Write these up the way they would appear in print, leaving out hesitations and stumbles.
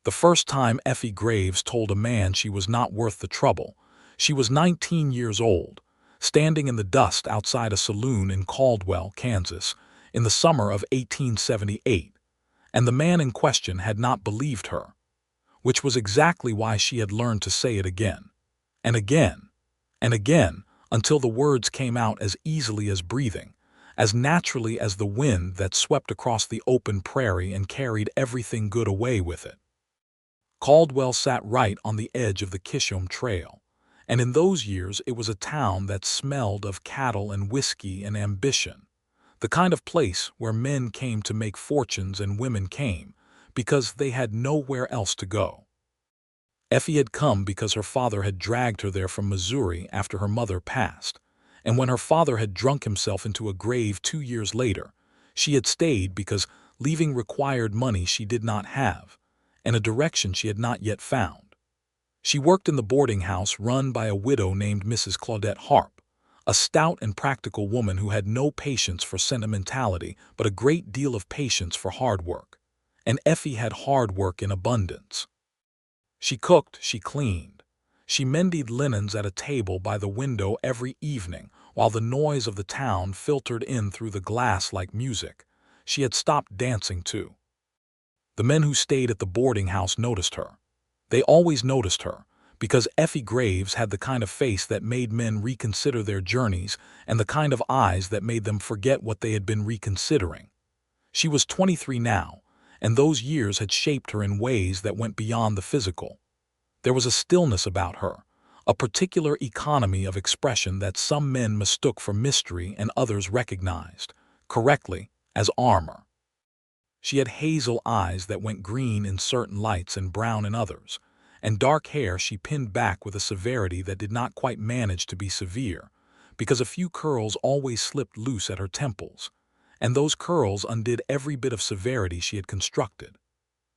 The first time Effie Graves told a man she was not worth the trouble, she was 19 years old, standing in the dust outside a saloon in Caldwell, Kansas, in the summer of 1878, and the man in question had not believed her, which was exactly why she had learned to say it again, and again, and again, until the words came out as easily as breathing, as naturally as the wind that swept across the open prairie and carried everything good away with it. Caldwell sat right on the edge of the Kishom Trail, and in those years it was a town that smelled of cattle and whiskey and ambition, the kind of place where men came to make fortunes and women came because they had nowhere else to go. Effie had come because her father had dragged her there from Missouri after her mother passed, and when her father had drunk himself into a grave 2 years later, she had stayed because leaving required money she did not have, and a direction she had not yet found. She worked in the boarding house run by a widow named Mrs. Claudette Harp, a stout and practical woman who had no patience for sentimentality but a great deal of patience for hard work. And Effie had hard work in abundance. She cooked, she cleaned. She mended linens at a table by the window every evening while the noise of the town filtered in through the glass like music. She had stopped dancing too. The men who stayed at the boarding house noticed her. They always noticed her, because Effie Graves had the kind of face that made men reconsider their journeys and the kind of eyes that made them forget what they had been reconsidering. She was 23 now, and those years had shaped her in ways that went beyond the physical. There was a stillness about her, a particular economy of expression that some men mistook for mystery and others recognized, correctly, as armor. She had hazel eyes that went green in certain lights and brown in others, and dark hair she pinned back with a severity that did not quite manage to be severe, because a few curls always slipped loose at her temples, and those curls undid every bit of severity she had constructed.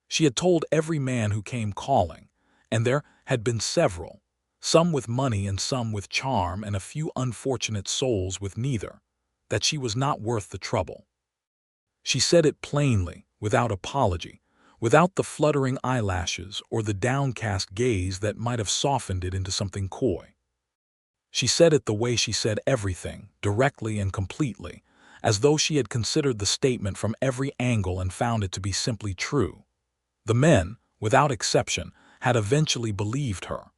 She had told every man who came calling, and there had been several, some with money and some with charm and a few unfortunate souls with neither, that she was not worth the trouble. She said it plainly, without apology, without the fluttering eyelashes or the downcast gaze that might have softened it into something coy. She said it the way she said everything, directly and completely, as though she had considered the statement from every angle and found it to be simply true. The men, without exception, had eventually believed her.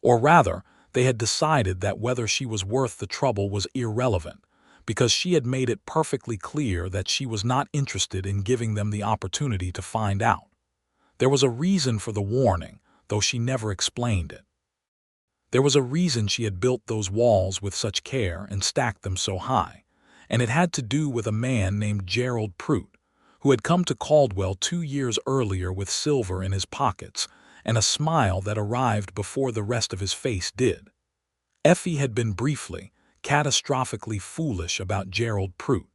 Or rather, they had decided that whether she was worth the trouble was irrelevant, because she had made it perfectly clear that she was not interested in giving them the opportunity to find out. There was a reason for the warning, though she never explained it. There was a reason she had built those walls with such care and stacked them so high, and it had to do with a man named Gerald Prout, who had come to Caldwell 2 years earlier with silver in his pockets and a smile that arrived before the rest of his face did. Effie had been briefly, catastrophically foolish about Gerald Prout.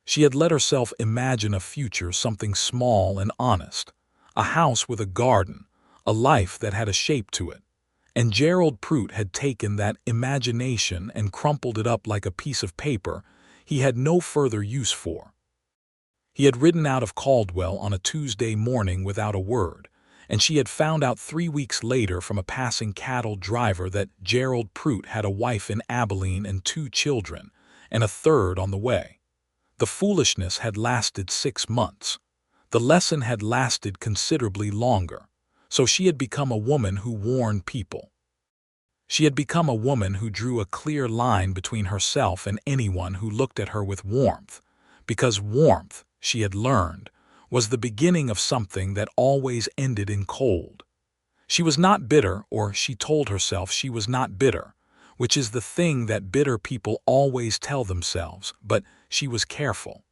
She had let herself imagine a future something small and honest, a house with a garden, a life that had a shape to it, and Gerald Prout had taken that imagination and crumpled it up like a piece of paper he had no further use for. He had ridden out of Caldwell on a Tuesday morning without a word, and she had found out 3 weeks later from a passing cattle driver that Gerald Prout had a wife in Abilene and 2 children, and a third on the way. The foolishness had lasted 6 months. The lesson had lasted considerably longer, so she had become a woman who warned people. She had become a woman who drew a clear line between herself and anyone who looked at her with warmth, because warmth, she had learned, was the beginning of something that always ended in cold. She was not bitter, or she told herself she was not bitter, which is the thing that bitter people always tell themselves, but she was careful.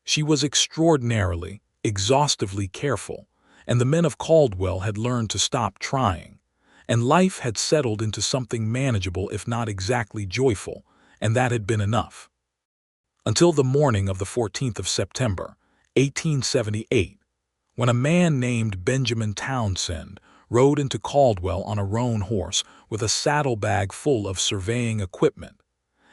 She was extraordinarily, exhaustively careful, and the men of Caldwell had learned to stop trying, and life had settled into something manageable if not exactly joyful, and that had been enough. Until the morning of the 14th of September, 1878, when a man named Benjamin Townsend rode into Caldwell on a roan horse with a saddlebag full of surveying equipment,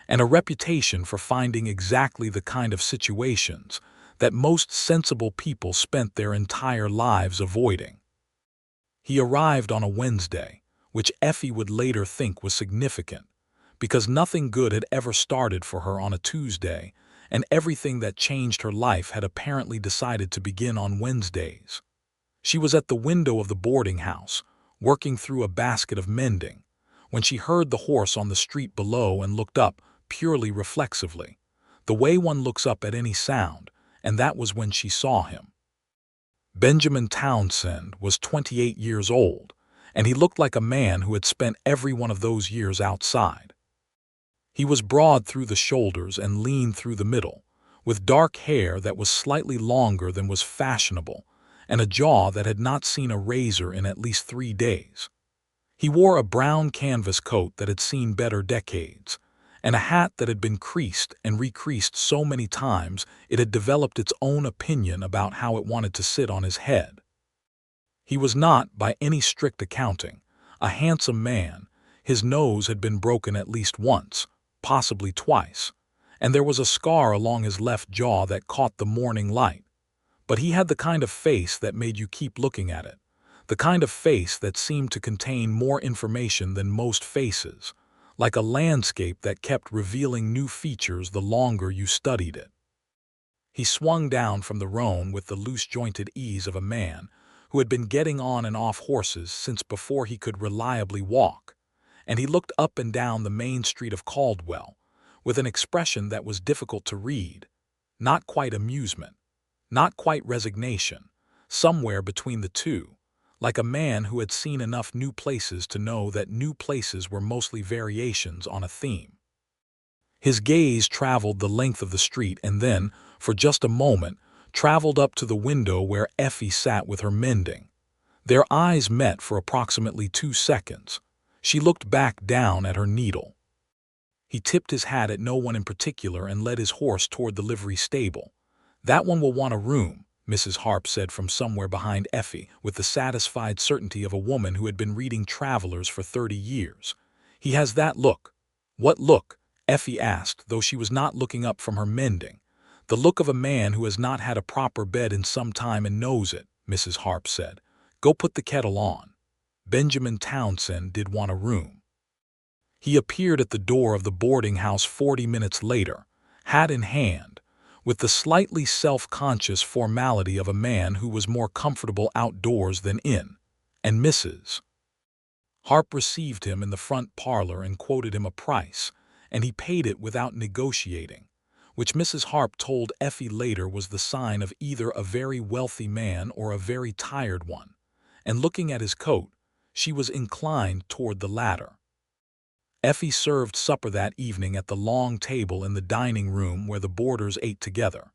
and a reputation for finding exactly the kind of situations that most sensible people spent their entire lives avoiding. He arrived on a Wednesday, which Effie would later think was significant, because nothing good had ever started for her on a Tuesday, and everything that changed her life had apparently decided to begin on Wednesdays. She was at the window of the boarding house, working through a basket of mending, when she heard the horse on the street below and looked up purely reflexively, the way one looks up at any sound, and that was when she saw him. Benjamin Townsend was 28 years old, and he looked like a man who had spent every one of those years outside. He was broad through the shoulders and lean through the middle, with dark hair that was slightly longer than was fashionable, and a jaw that had not seen a razor in at least 3 days. He wore a brown canvas coat that had seen better decades, and a hat that had been creased and recreased so many times it had developed its own opinion about how it wanted to sit on his head. He was not, by any strict accounting, a handsome man. His nose had been broken at least once, possibly twice, and there was a scar along his left jaw that caught the morning light. But he had the kind of face that made you keep looking at it, the kind of face that seemed to contain more information than most faces, like a landscape that kept revealing new features the longer you studied it. He swung down from the roan with the loose-jointed ease of a man who had been getting on and off horses since before he could reliably walk, and he looked up and down the main street of Caldwell with an expression that was difficult to read, not quite amusement, not quite resignation, somewhere between the two, like a man who had seen enough new places to know that new places were mostly variations on a theme. His gaze traveled the length of the street and then, for just a moment, traveled up to the window where Effie sat with her mending. Their eyes met for approximately 2 seconds. She looked back down at her needle. He tipped his hat at no one in particular and led his horse toward the livery stable. "That one will want a room," Mrs. Harp said from somewhere behind Effie, with the satisfied certainty of a woman who had been reading Travelers for 30 years. "He has that look." "What look?" Effie asked, though she was not looking up from her mending. "The look of a man who has not had a proper bed in some time and knows it," Mrs. Harp said. "Go put the kettle on." Benjamin Townsend did want a room. He appeared at the door of the boarding house 40 minutes later, hat in hand, with the slightly self-conscious formality of a man who was more comfortable outdoors than in, and Mrs. Harp received him in the front parlor and quoted him a price, and he paid it without negotiating, which Mrs. Harp told Effie later was the sign of either a very wealthy man or a very tired one, and looking at his coat, she was inclined toward the latter. Effie served supper that evening at the long table in the dining room where the boarders ate together,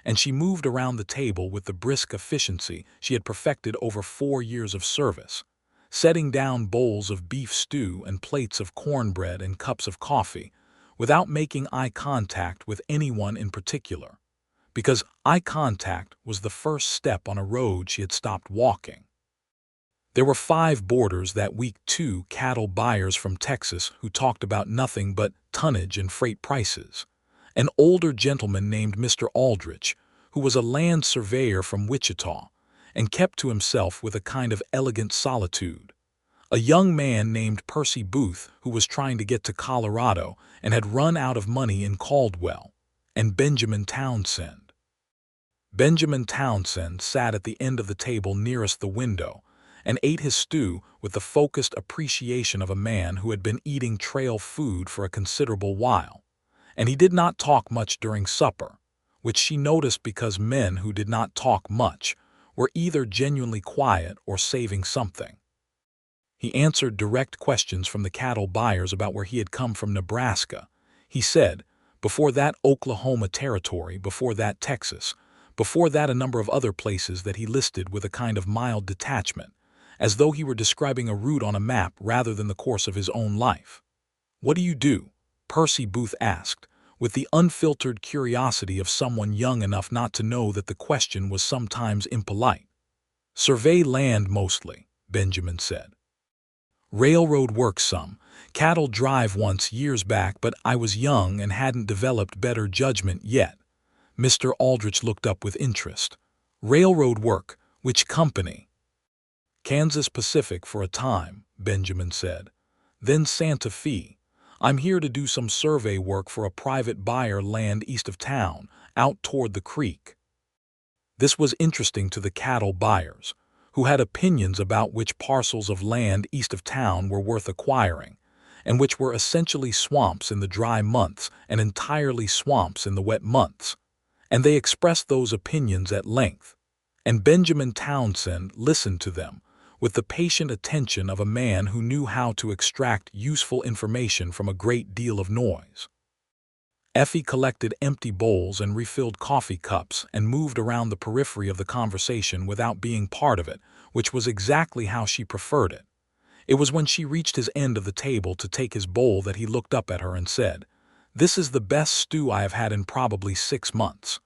and she moved around the table with the brisk efficiency she had perfected over 4 years of service, setting down bowls of beef stew and plates of cornbread and cups of coffee, without making eye contact with anyone in particular, because eye contact was the first step on a road she had stopped walking. There were 5 boarders that week, 2 cattle buyers from Texas who talked about nothing but tonnage and freight prices, an older gentleman named Mr. Aldrich, who was a land surveyor from Wichita and kept to himself with a kind of elegant solitude, a young man named Percy Booth who was trying to get to Colorado and had run out of money in Caldwell, and Benjamin Townsend. Benjamin Townsend sat at the end of the table nearest the window and ate his stew with the focused appreciation of a man who had been eating trail food for a considerable while, and he did not talk much during supper, which she noticed because men who did not talk much were either genuinely quiet or saving something. He answered direct questions from the cattle buyers about where he had come from Nebraska. He said, before that Oklahoma Territory, before that Texas, before that a number of other places that he listed with a kind of mild detachment, as though he were describing a route on a map rather than the course of his own life. "What do you do?" Percy Booth asked, with the unfiltered curiosity of someone young enough not to know that the question was sometimes impolite. "Survey land mostly," Benjamin said. "Railroad work some, cattle drive once years back, but I was young and hadn't developed better judgment yet," Mr. Aldrich looked up with interest. "Railroad work. Which company?" "Kansas Pacific for a time," Benjamin said. "Then Santa Fe. I'm here to do some survey work for a private buyer land east of town, out toward the creek." This was interesting to the cattle buyers, who had opinions about which parcels of land east of town were worth acquiring, and which were essentially swamps in the dry months and entirely swamps in the wet months. And they expressed those opinions at length, and Benjamin Townsend listened to them with the patient attention of a man who knew how to extract useful information from a great deal of noise. Effie collected empty bowls and refilled coffee cups and moved around the periphery of the conversation without being part of it, which was exactly how she preferred it. It was when she reached his end of the table to take his bowl that he looked up at her and said, "This is the best stew I have had in probably 6 months.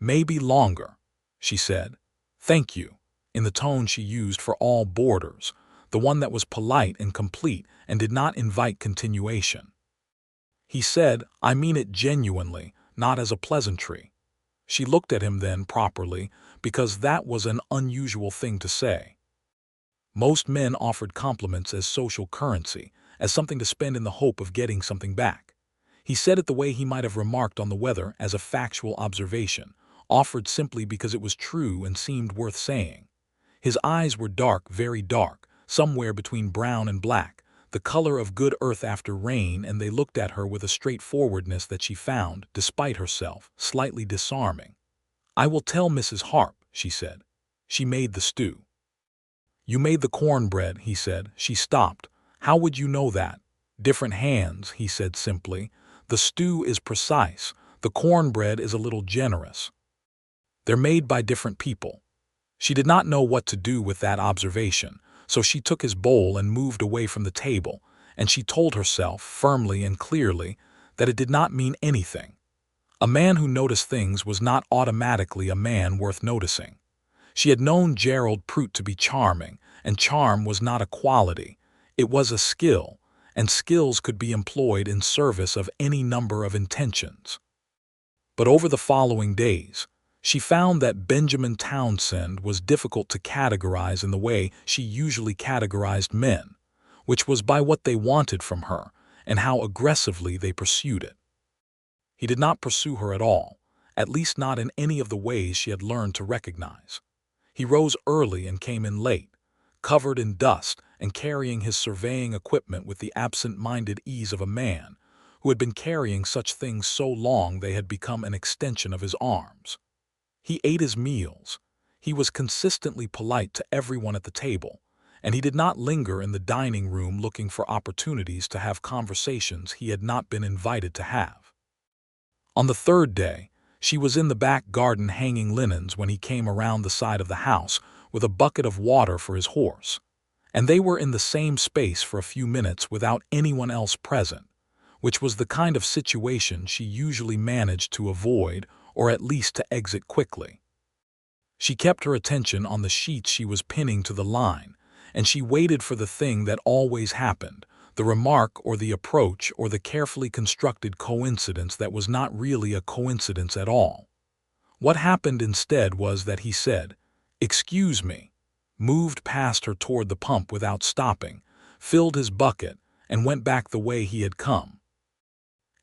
Maybe longer," she said. "Thank you," in the tone she used for all boarders, the one that was polite and complete and did not invite continuation. He said, "I mean it genuinely, not as a pleasantry." She looked at him then properly, because that was an unusual thing to say. Most men offered compliments as social currency, as something to spend in the hope of getting something back. He said it the way he might have remarked on the weather as a factual observation, offered simply because it was true and seemed worth saying. His eyes were dark, very dark, somewhere between brown and black, the color of good earth after rain, and they looked at her with a straightforwardness that she found, despite herself, slightly disarming. "I will tell Mrs. Harp," she said. "She made the stew." "You made the cornbread," he said. She stopped. "How would you know that?" "Different hands," he said simply. "The stew is precise. The cornbread is a little generous. They're made by different people." She did not know what to do with that observation, so she took his bowl and moved away from the table, and she told herself, firmly and clearly, that it did not mean anything. A man who noticed things was not automatically a man worth noticing. She had known Gerald Prout to be charming, and charm was not a quality, it was a skill, and skills could be employed in service of any number of intentions. But over the following days, she found that Benjamin Townsend was difficult to categorize in the way she usually categorized men, which was by what they wanted from her and how aggressively they pursued it. He did not pursue her at all, at least not in any of the ways she had learned to recognize. He rose early and came in late, covered in dust and carrying his surveying equipment with the absent-minded ease of a man who had been carrying such things so long they had become an extension of his arms. He ate his meals. He was consistently polite to everyone at the table, and he did not linger in the dining room looking for opportunities to have conversations he had not been invited to have. On the third day, she was in the back garden hanging linens when he came around the side of the house with a bucket of water for his horse, and they were in the same space for a few minutes without anyone else present, which was the kind of situation she usually managed to avoid or at least to exit quickly. She kept her attention on the sheets she was pinning to the line, and she waited for the thing that always happened, the remark or the approach or the carefully constructed coincidence that was not really a coincidence at all. What happened instead was that he said, "Excuse me," moved past her toward the pump without stopping, filled his bucket, and went back the way he had come.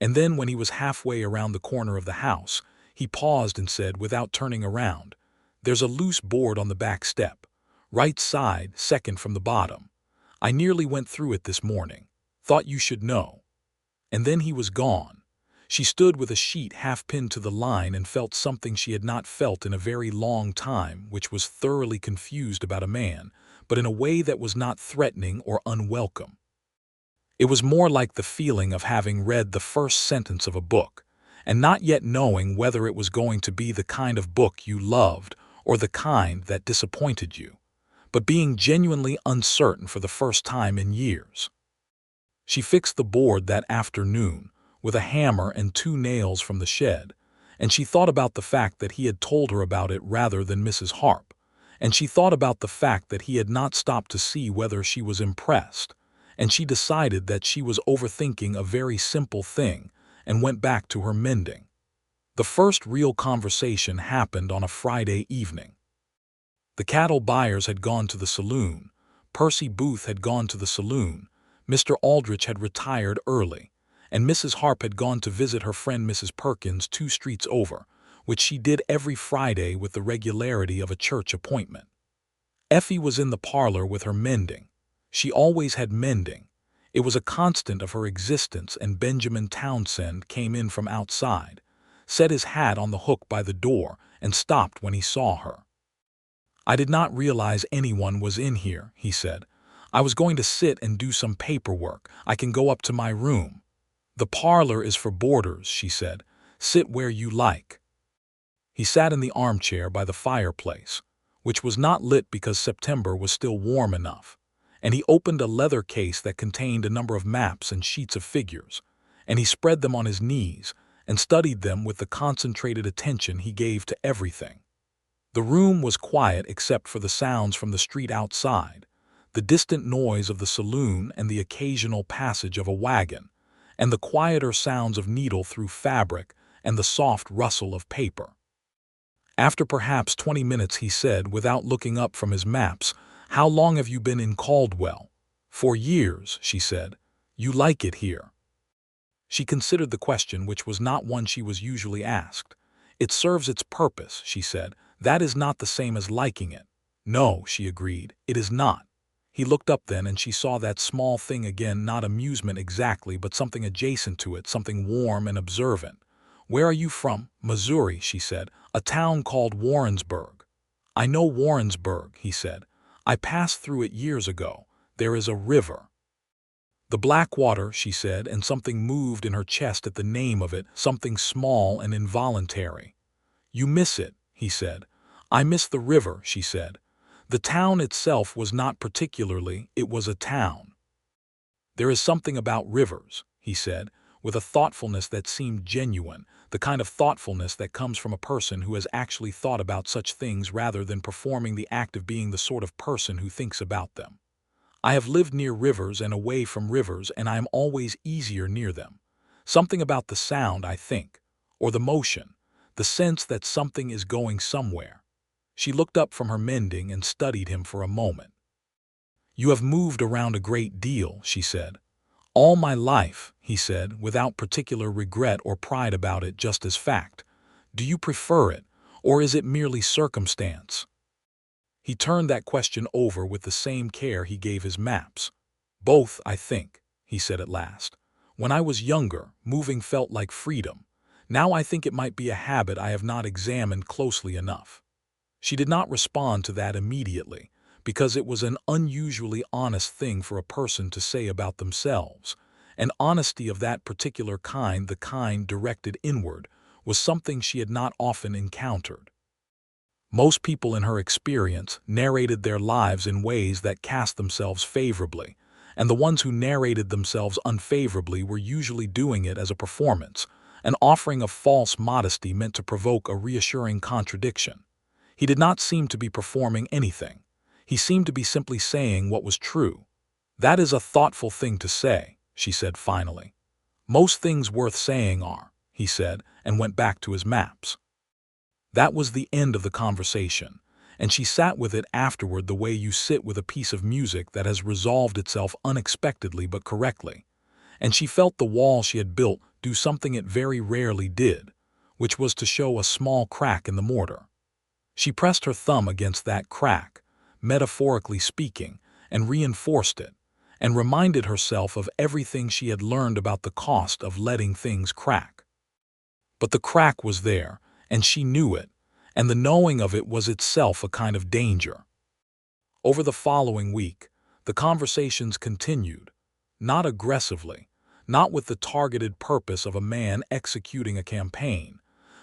And then when he was halfway around the corner of the house, he paused and said, without turning around, "There's a loose board on the back step. Right side, second from the bottom. I nearly went through it this morning. Thought you should know." And then he was gone. She stood with a sheet half pinned to the line and felt something she had not felt in a very long time, which was thoroughly confused about a man, but in a way that was not threatening or unwelcome. It was more like the feeling of having read the first sentence of a book, and not yet knowing whether it was going to be the kind of book you loved or the kind that disappointed you, but being genuinely uncertain for the first time in years. She fixed the board that afternoon with a hammer and 2 nails from the shed, and she thought about the fact that he had told her about it rather than Mrs. Harp, and she thought about the fact that he had not stopped to see whether she was impressed, and she decided that she was overthinking a very simple thing and went back to her mending. The first real conversation happened on a Friday evening. The cattle buyers had gone to the saloon. Percy Booth had gone to the saloon. Mr. Aldrich had retired early, and Mrs. Harp had gone to visit her friend Mrs. Perkins 2 streets over, which she did every Friday with the regularity of a church appointment. Effie was in the parlor with her mending. She always had mending. It was a constant of her existence, and Benjamin Townsend came in from outside, set his hat on the hook by the door, and stopped when he saw her. "I did not realize anyone was in here," he said. "I was going to sit and do some paperwork. I can go up to my room." "The parlor is for boarders," she said. "Sit where you like." He sat in the armchair by the fireplace, which was not lit because September was still warm enough, and he opened a leather case that contained a number of maps and sheets of figures, and he spread them on his knees and studied them with the concentrated attention he gave to everything. The room was quiet except for the sounds from the street outside, the distant noise of the saloon and the occasional passage of a wagon, and the quieter sounds of needle through fabric and the soft rustle of paper. After perhaps 20 minutes he said, without looking up from his maps, "How long have you been in Caldwell?" "4 years," she said. "You like it here?" She considered the question, which was not one she was usually asked. "It serves its purpose," she said. "That is not the same as liking it." "No," she agreed, "it is not." He looked up then, and she saw that small thing again, not amusement exactly, but something adjacent to it, something warm and observant. "Where are you from?" "Missouri," she said. "A town called Warrensburg." "I know Warrensburg," he said. "I passed through it years ago. There is a river." "The Blackwater," she said, and something moved in her chest at the name of it, something small and involuntary. "You miss it," he said. "I miss the river," she said. "The town itself was not particularly, it was a town." "There is something about rivers," he said, with a thoughtfulness that seemed genuine, the kind of thoughtfulness that comes from a person who has actually thought about such things rather than performing the act of being the sort of person who thinks about them. "I have lived near rivers and away from rivers, and I am always easier near them. Something about the sound, I think, or the motion, the sense that something is going somewhere." She looked up from her mending and studied him for a moment. "You have moved around a great deal," she said. "All my life," he said, without particular regret or pride about it, just as fact. "Do you prefer it, or is it merely circumstance?" He turned that question over with the same care he gave his maps. "Both, I think," he said at last. "When I was younger, moving felt like freedom. Now I think it might be a habit I have not examined closely enough." She did not respond to that immediately, because it was an unusually honest thing for a person to say about themselves, and honesty of that particular kind, the kind directed inward, was something she had not often encountered. Most people in her experience narrated their lives in ways that cast themselves favorably, and the ones who narrated themselves unfavorably were usually doing it as a performance, an offering of false modesty meant to provoke a reassuring contradiction. He did not seem to be performing anything. He seemed to be simply saying what was true. "That is a thoughtful thing to say," she said finally. "Most things worth saying are," he said, and went back to his maps. That was the end of the conversation, and she sat with it afterward the way you sit with a piece of music that has resolved itself unexpectedly but correctly, and she felt the wall she had built do something it very rarely did, which was to show a small crack in the mortar. She pressed her thumb against that crack, metaphorically speaking, and reinforced it, and reminded herself of everything she had learned about the cost of letting things crack. But the crack was there, and she knew it, and the knowing of it was itself a kind of danger. Over the following week, the conversations continued, not aggressively, not with the targeted purpose of a man executing a campaign,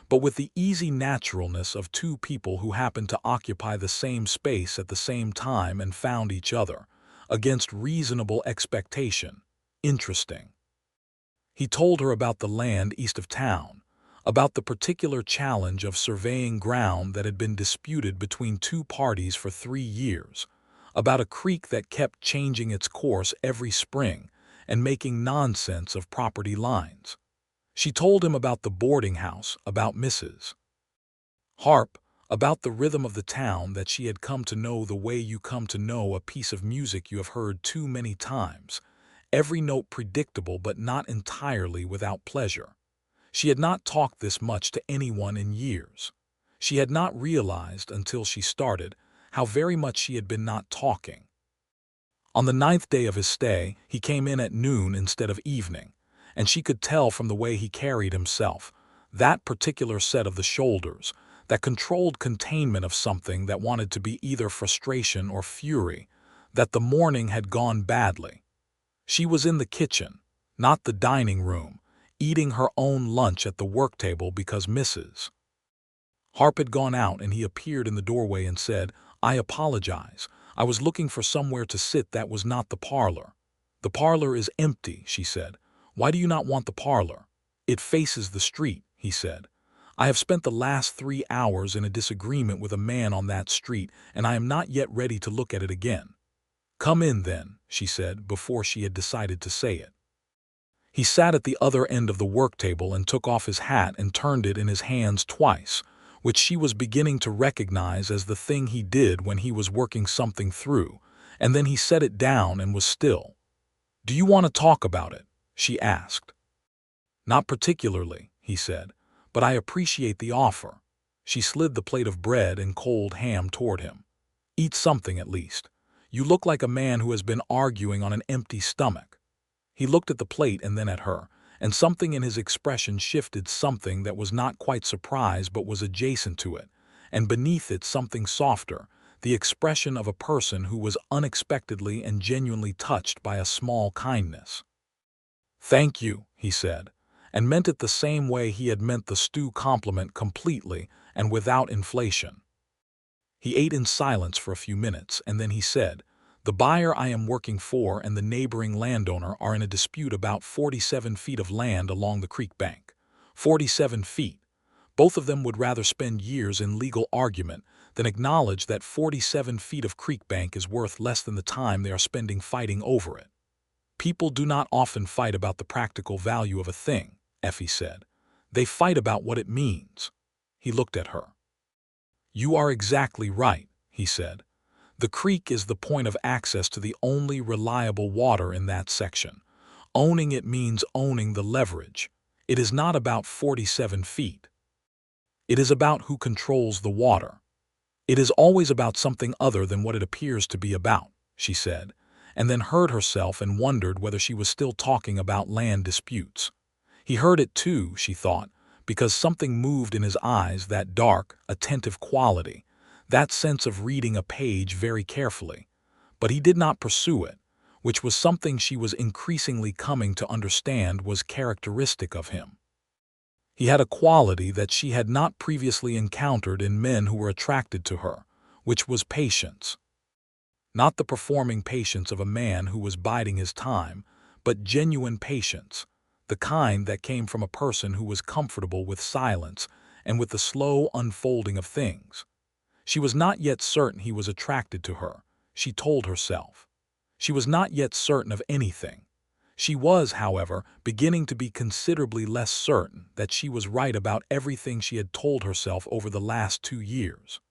but with the easy naturalness of two people who happened to occupy the same space at the same time and found each other, against reasonable expectation, interesting. He told her about the land east of town, about the particular challenge of surveying ground that had been disputed between two parties for 3 years, about a creek that kept changing its course every spring and making nonsense of property lines. She told him about the boarding house, about Mrs. Harp, about the rhythm of the town that she had come to know the way you come to know a piece of music you have heard too many times, every note predictable but not entirely without pleasure. She had not talked this much to anyone in years. She had not realized until she started how very much she had been not talking. On the 9th day of his stay, he came in at noon instead of evening, and she could tell from the way he carried himself, that particular set of the shoulders, that controlled containment of something that wanted to be either frustration or fury, that the morning had gone badly. She was in the kitchen, not the dining room, eating her own lunch at the work table because Mrs. Harp had gone out, and he appeared in the doorway and said, "I apologize. I was looking for somewhere to sit that was not the parlor." "The parlor is empty," she said. "Why do you not want the parlor?" "It faces the street," he said. "I have spent the last 3 hours in a disagreement with a man on that street, and I am not yet ready to look at it again." "Come in, then," she said, before she had decided to say it. He sat at the other end of the work table and took off his hat and turned it in his hands twice, which she was beginning to recognize as the thing he did when he was working something through, and then he set it down and was still. "Do you want to talk about it?" she asked. "Not particularly," he said, "but I appreciate the offer." She slid the plate of bread and cold ham toward him. "Eat something at least. You look like a man who has been arguing on an empty stomach." He looked at the plate and then at her, and something in his expression shifted, something that was not quite surprise but was adjacent to it, and beneath it something softer, the expression of a person who was unexpectedly and genuinely touched by a small kindness. "Thank you," he said, and meant it the same way he had meant the stew compliment, completely and without inflation. He ate in silence for a few minutes, and then he said, "The buyer I am working for and the neighboring landowner are in a dispute about 47 feet of land along the creek bank. 47 feet. Both of them would rather spend years in legal argument than acknowledge that 47 feet of creek bank is worth less than the time they are spending fighting over it. People do not often fight about the practical value of a thing," Effie said. "They fight about what it means." He looked at her. "You are exactly right," he said. "The creek is the point of access to the only reliable water in that section. Owning it means owning the leverage. It is not about 47 feet. It is about who controls the water. It is always about something other than what it appears to be about," she said, and then heard herself and wondered whether she was still talking about land disputes. He heard it too, she thought, because something moved in his eyes, that dark, attentive quality, that sense of reading a page very carefully. But he did not pursue it, which was something she was increasingly coming to understand was characteristic of him. He had a quality that she had not previously encountered in men who were attracted to her, which was patience. Not the performing patience of a man who was biding his time, but genuine patience, the kind that came from a person who was comfortable with silence and with the slow unfolding of things. She was not yet certain he was attracted to her, she told herself. She was not yet certain of anything. She was, however, beginning to be considerably less certain that she was right about everything she had told herself over the last 2 years.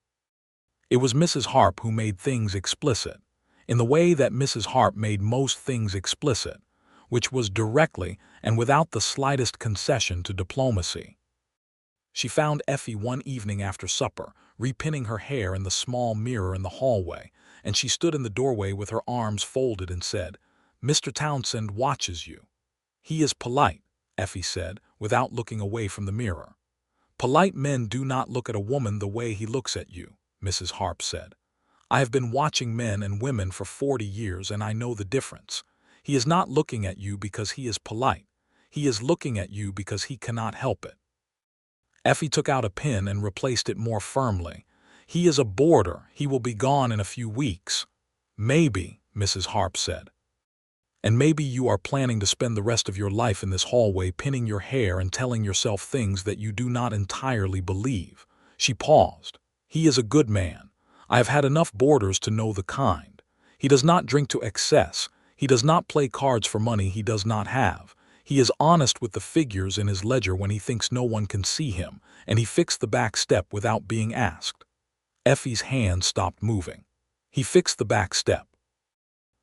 It was Mrs. Harp who made things explicit, in the way that Mrs. Harp made most things explicit, which was directly and without the slightest concession to diplomacy. She found Effie one evening after supper, repinning her hair in the small mirror in the hallway, and she stood in the doorway with her arms folded and said, "Mr. Townsend watches you." "He is polite," Effie said, without looking away from the mirror. "Polite men do not look at a woman the way he looks at you," Mrs. Harp said. "I have been watching men and women for 40 years, and I know the difference. He is not looking at you because he is polite. He is looking at you because he cannot help it." Effie took out a pin and replaced it more firmly. "He is a boarder. He will be gone in a few weeks." "Maybe," Mrs. Harp said. "And maybe you are planning to spend the rest of your life in this hallway pinning your hair and telling yourself things that you do not entirely believe." She paused. "He is a good man. I have had enough boarders to know the kind. He does not drink to excess. He does not play cards for money he does not have. He is honest with the figures in his ledger when he thinks no one can see him, and he fixed the back step without being asked. Effie's hand stopped moving. He fixed the back step.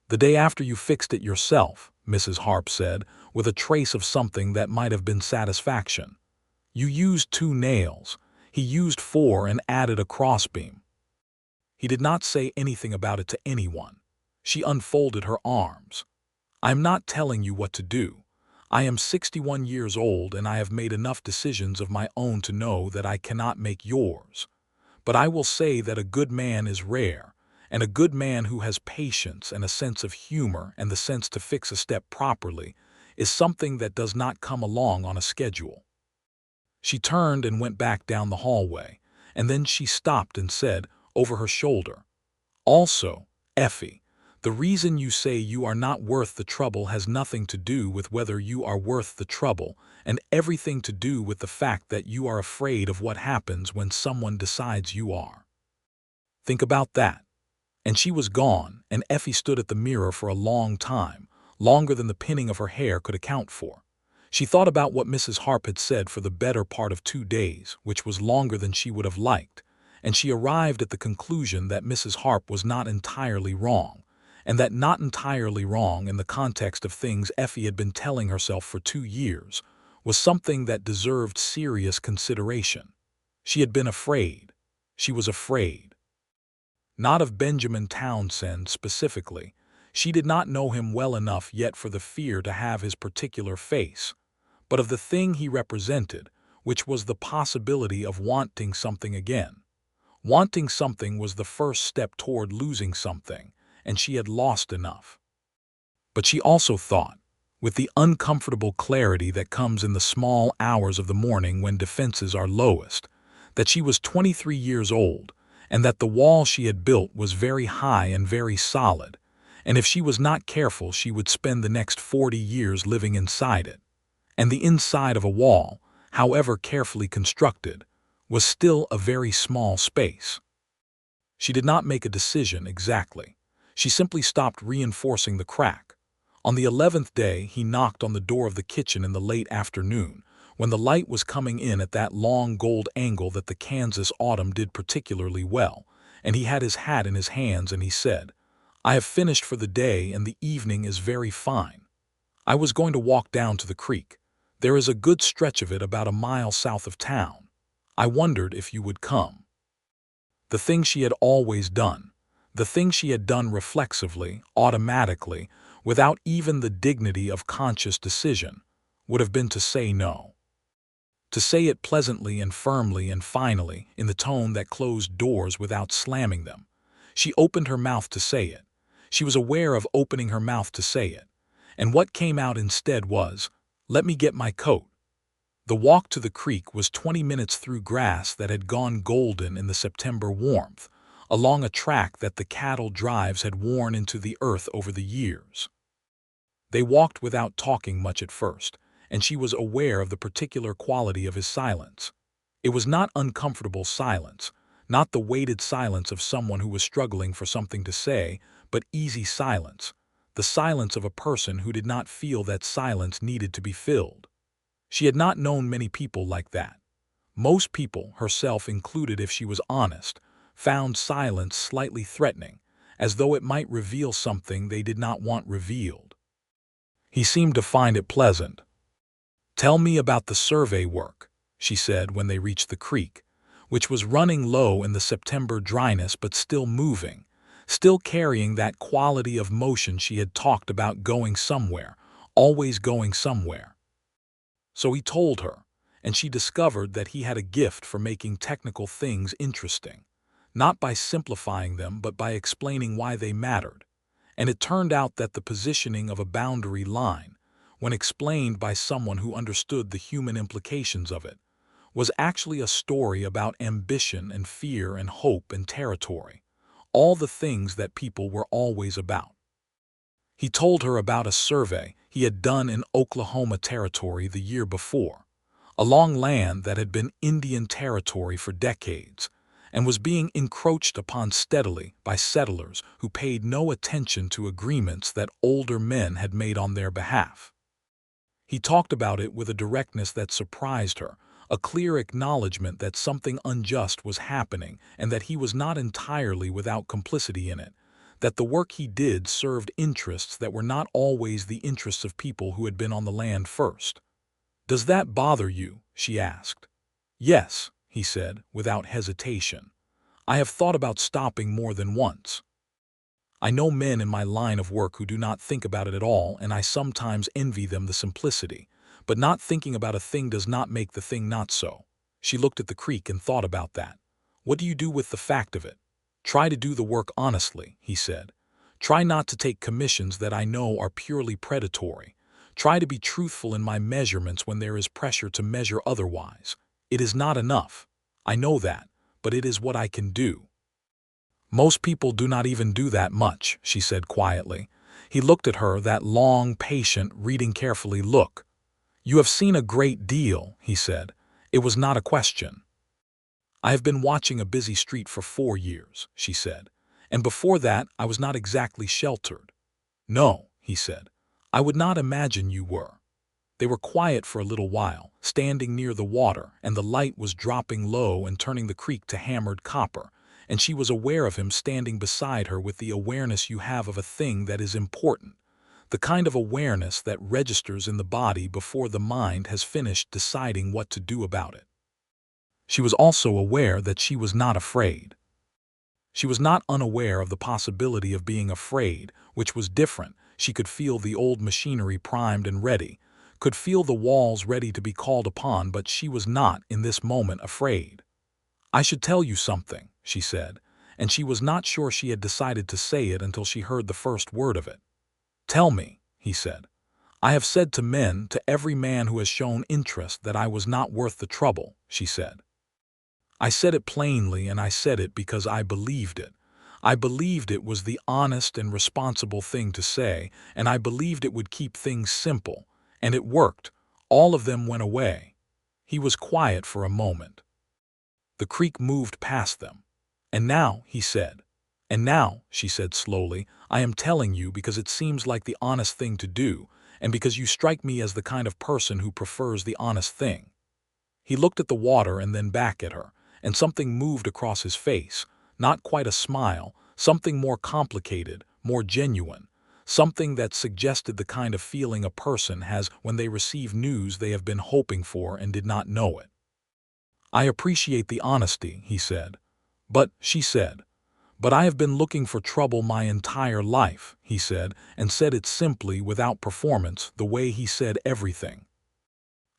The day after you fixed it yourself, Mrs. Harp said, with a trace of something that might have been satisfaction. You used 2 nails. He used 4 and added a crossbeam. He did not say anything about it to anyone. She unfolded her arms. I'm not telling you what to do. I am 61 years old and I have made enough decisions of my own to know that I cannot make yours. But I will say that a good man is rare, and a good man who has patience and a sense of humor and the sense to fix a step properly is something that does not come along on a schedule. She turned and went back down the hallway, and then she stopped and said, over her shoulder, also, Effie, the reason you say you are not worth the trouble has nothing to do with whether you are worth the trouble, and everything to do with the fact that you are afraid of what happens when someone decides you are. Think about that. And she was gone, and Effie stood at the mirror for a long time, longer than the pinning of her hair could account for. She thought about what Mrs. Harp had said for the better part of 2 days, which was longer than she would have liked, and she arrived at the conclusion that Mrs. Harp was not entirely wrong, and that not entirely wrong in the context of things Effie had been telling herself for 2 years was something that deserved serious consideration. She had been afraid. She was afraid. Not of Benjamin Townsend specifically. She did not know him well enough yet for the fear to have his particular face, but of the thing he represented, which was the possibility of wanting something again. Wanting something was the first step toward losing something, and she had lost enough. But she also thought, with the uncomfortable clarity that comes in the small hours of the morning when defenses are lowest, that she was 23 years old, and that the wall she had built was very high and very solid, and if she was not careful she would spend the next 40 years living inside it. And the inside of a wall, however carefully constructed, was still a very small space. She did not make a decision exactly. She simply stopped reinforcing the crack. On the 11th day, he knocked on the door of the kitchen in the late afternoon, when the light was coming in at that long gold angle that the Kansas autumn did particularly well, and he had his hat in his hands and he said, I have finished for the day and the evening is very fine. I was going to walk down to the creek. There is a good stretch of it about a mile south of town. I wondered if you would come. The thing she had always done, the thing she had done reflexively, automatically, without even the dignity of conscious decision, would have been to say no. To say it pleasantly and firmly and finally, in the tone that closed doors without slamming them. She opened her mouth to say it. She was aware of opening her mouth to say it. And what came out instead was, let me get my coat. The walk to the creek was 20 minutes through grass that had gone golden in the September warmth, along a track that the cattle drives had worn into the earth over the years. They walked without talking much at first, and she was aware of the particular quality of his silence. It was not uncomfortable silence, not the weighted silence of someone who was struggling for something to say, but easy silence, the silence of a person who did not feel that silence needed to be filled. She had not known many people like that. Most people, herself included if she was honest, found silence slightly threatening, as though it might reveal something they did not want revealed. He seemed to find it pleasant. Tell me about the survey work, she said when they reached the creek, which was running low in the September dryness but still moving, still carrying that quality of motion she had talked about going somewhere, always going somewhere. So he told her, and she discovered that he had a gift for making technical things interesting, not by simplifying them but by explaining why they mattered. And it turned out that the positioning of a boundary line, when explained by someone who understood the human implications of it, was actually a story about ambition and fear and hope and territory, all the things that people were always about. He told her about a survey he had done in Oklahoma Territory the year before, along land that had been Indian territory for decades and was being encroached upon steadily by settlers who paid no attention to agreements that older men had made on their behalf. He talked about it with a directness that surprised her, a clear acknowledgement that something unjust was happening and that he was not entirely without complicity in it, that the work he did served interests that were not always the interests of people who had been on the land first. "Does that bother you?" she asked. "Yes," he said, without hesitation. "I have thought about stopping more than once. I know men in my line of work who do not think about it at all, and I sometimes envy them the simplicity. But not thinking about a thing does not make the thing not so." She looked at the creek and thought about that. "What do you do with the fact of it?" "Try to do the work honestly," he said. "Try not to take commissions that I know are purely predatory. Try to be truthful in my measurements when there is pressure to measure otherwise. It is not enough. I know that, but it is what I can do." "Most people do not even do that much," she said quietly. He looked at her, that long, patient, reading carefully look. "You have seen a great deal," he said. "It was not a question." "I have been watching a busy street for 4 years," she said. "And before that I was not exactly sheltered." "No," he said. "I would not imagine you were." They were quiet for a little while, standing near the water, and the light was dropping low and turning the creek to hammered copper, and she was aware of him standing beside her with the awareness you have of a thing that is important, the kind of awareness that registers in the body before the mind has finished deciding what to do about it. She was also aware that she was not afraid. She was not unaware of the possibility of being afraid, which was different. She could feel the old machinery primed and ready, could feel the walls ready to be called upon, but she was not, in this moment, afraid. "I should tell you something," she said, and she was not sure she had decided to say it until she heard the first word of it. "Tell me," he said. "I have said to men, to every man who has shown interest, that I was not worth the trouble," she said. "I said it plainly, and I said it because I believed it. I believed it was the honest and responsible thing to say, and I believed it would keep things simple. And it worked. All of them went away." He was quiet for a moment. The creek moved past them. "And now," he said. "And now," she said slowly, "I am telling you because it seems like the honest thing to do, and because you strike me as the kind of person who prefers the honest thing." He looked at the water and then back at her, and something moved across his face, not quite a smile, something more complicated, more genuine, something that suggested the kind of feeling a person has when they receive news they have been hoping for and did not know it. "I appreciate the honesty," he said. "But," she said. "But I have been looking for trouble my entire life," he said, and said it simply, without performance, the way he said everything.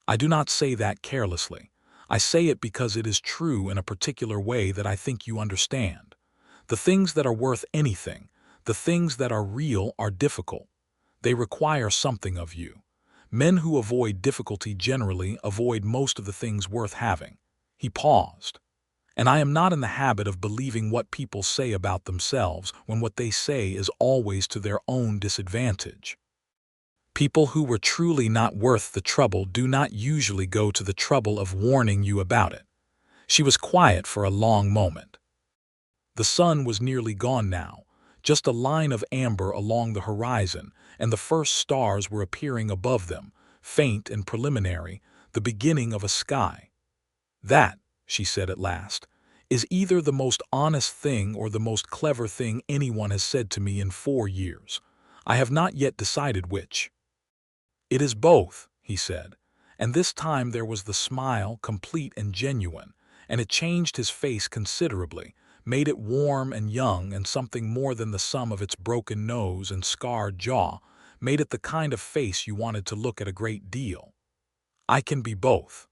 "I do not say that carelessly. I say it because it is true in a particular way that I think you understand. The things that are worth anything, the things that are real, are difficult. They require something of you. Men who avoid difficulty generally avoid most of the things worth having." He paused. "And I am not in the habit of believing what people say about themselves when what they say is always to their own disadvantage. People who were truly not worth the trouble do not usually go to the trouble of warning you about it." She was quiet for a long moment. The sun was nearly gone now, just a line of amber along the horizon, and the first stars were appearing above them, faint and preliminary, the beginning of a sky. "That," she said at last, "is either the most honest thing or the most clever thing anyone has said to me in 4 years. I have not yet decided which." "It is both," he said, and this time there was the smile, complete and genuine, and it changed his face considerably, made it warm and young and something more than the sum of its broken nose and scarred jaw, made it the kind of face you wanted to look at a great deal. "I can be both."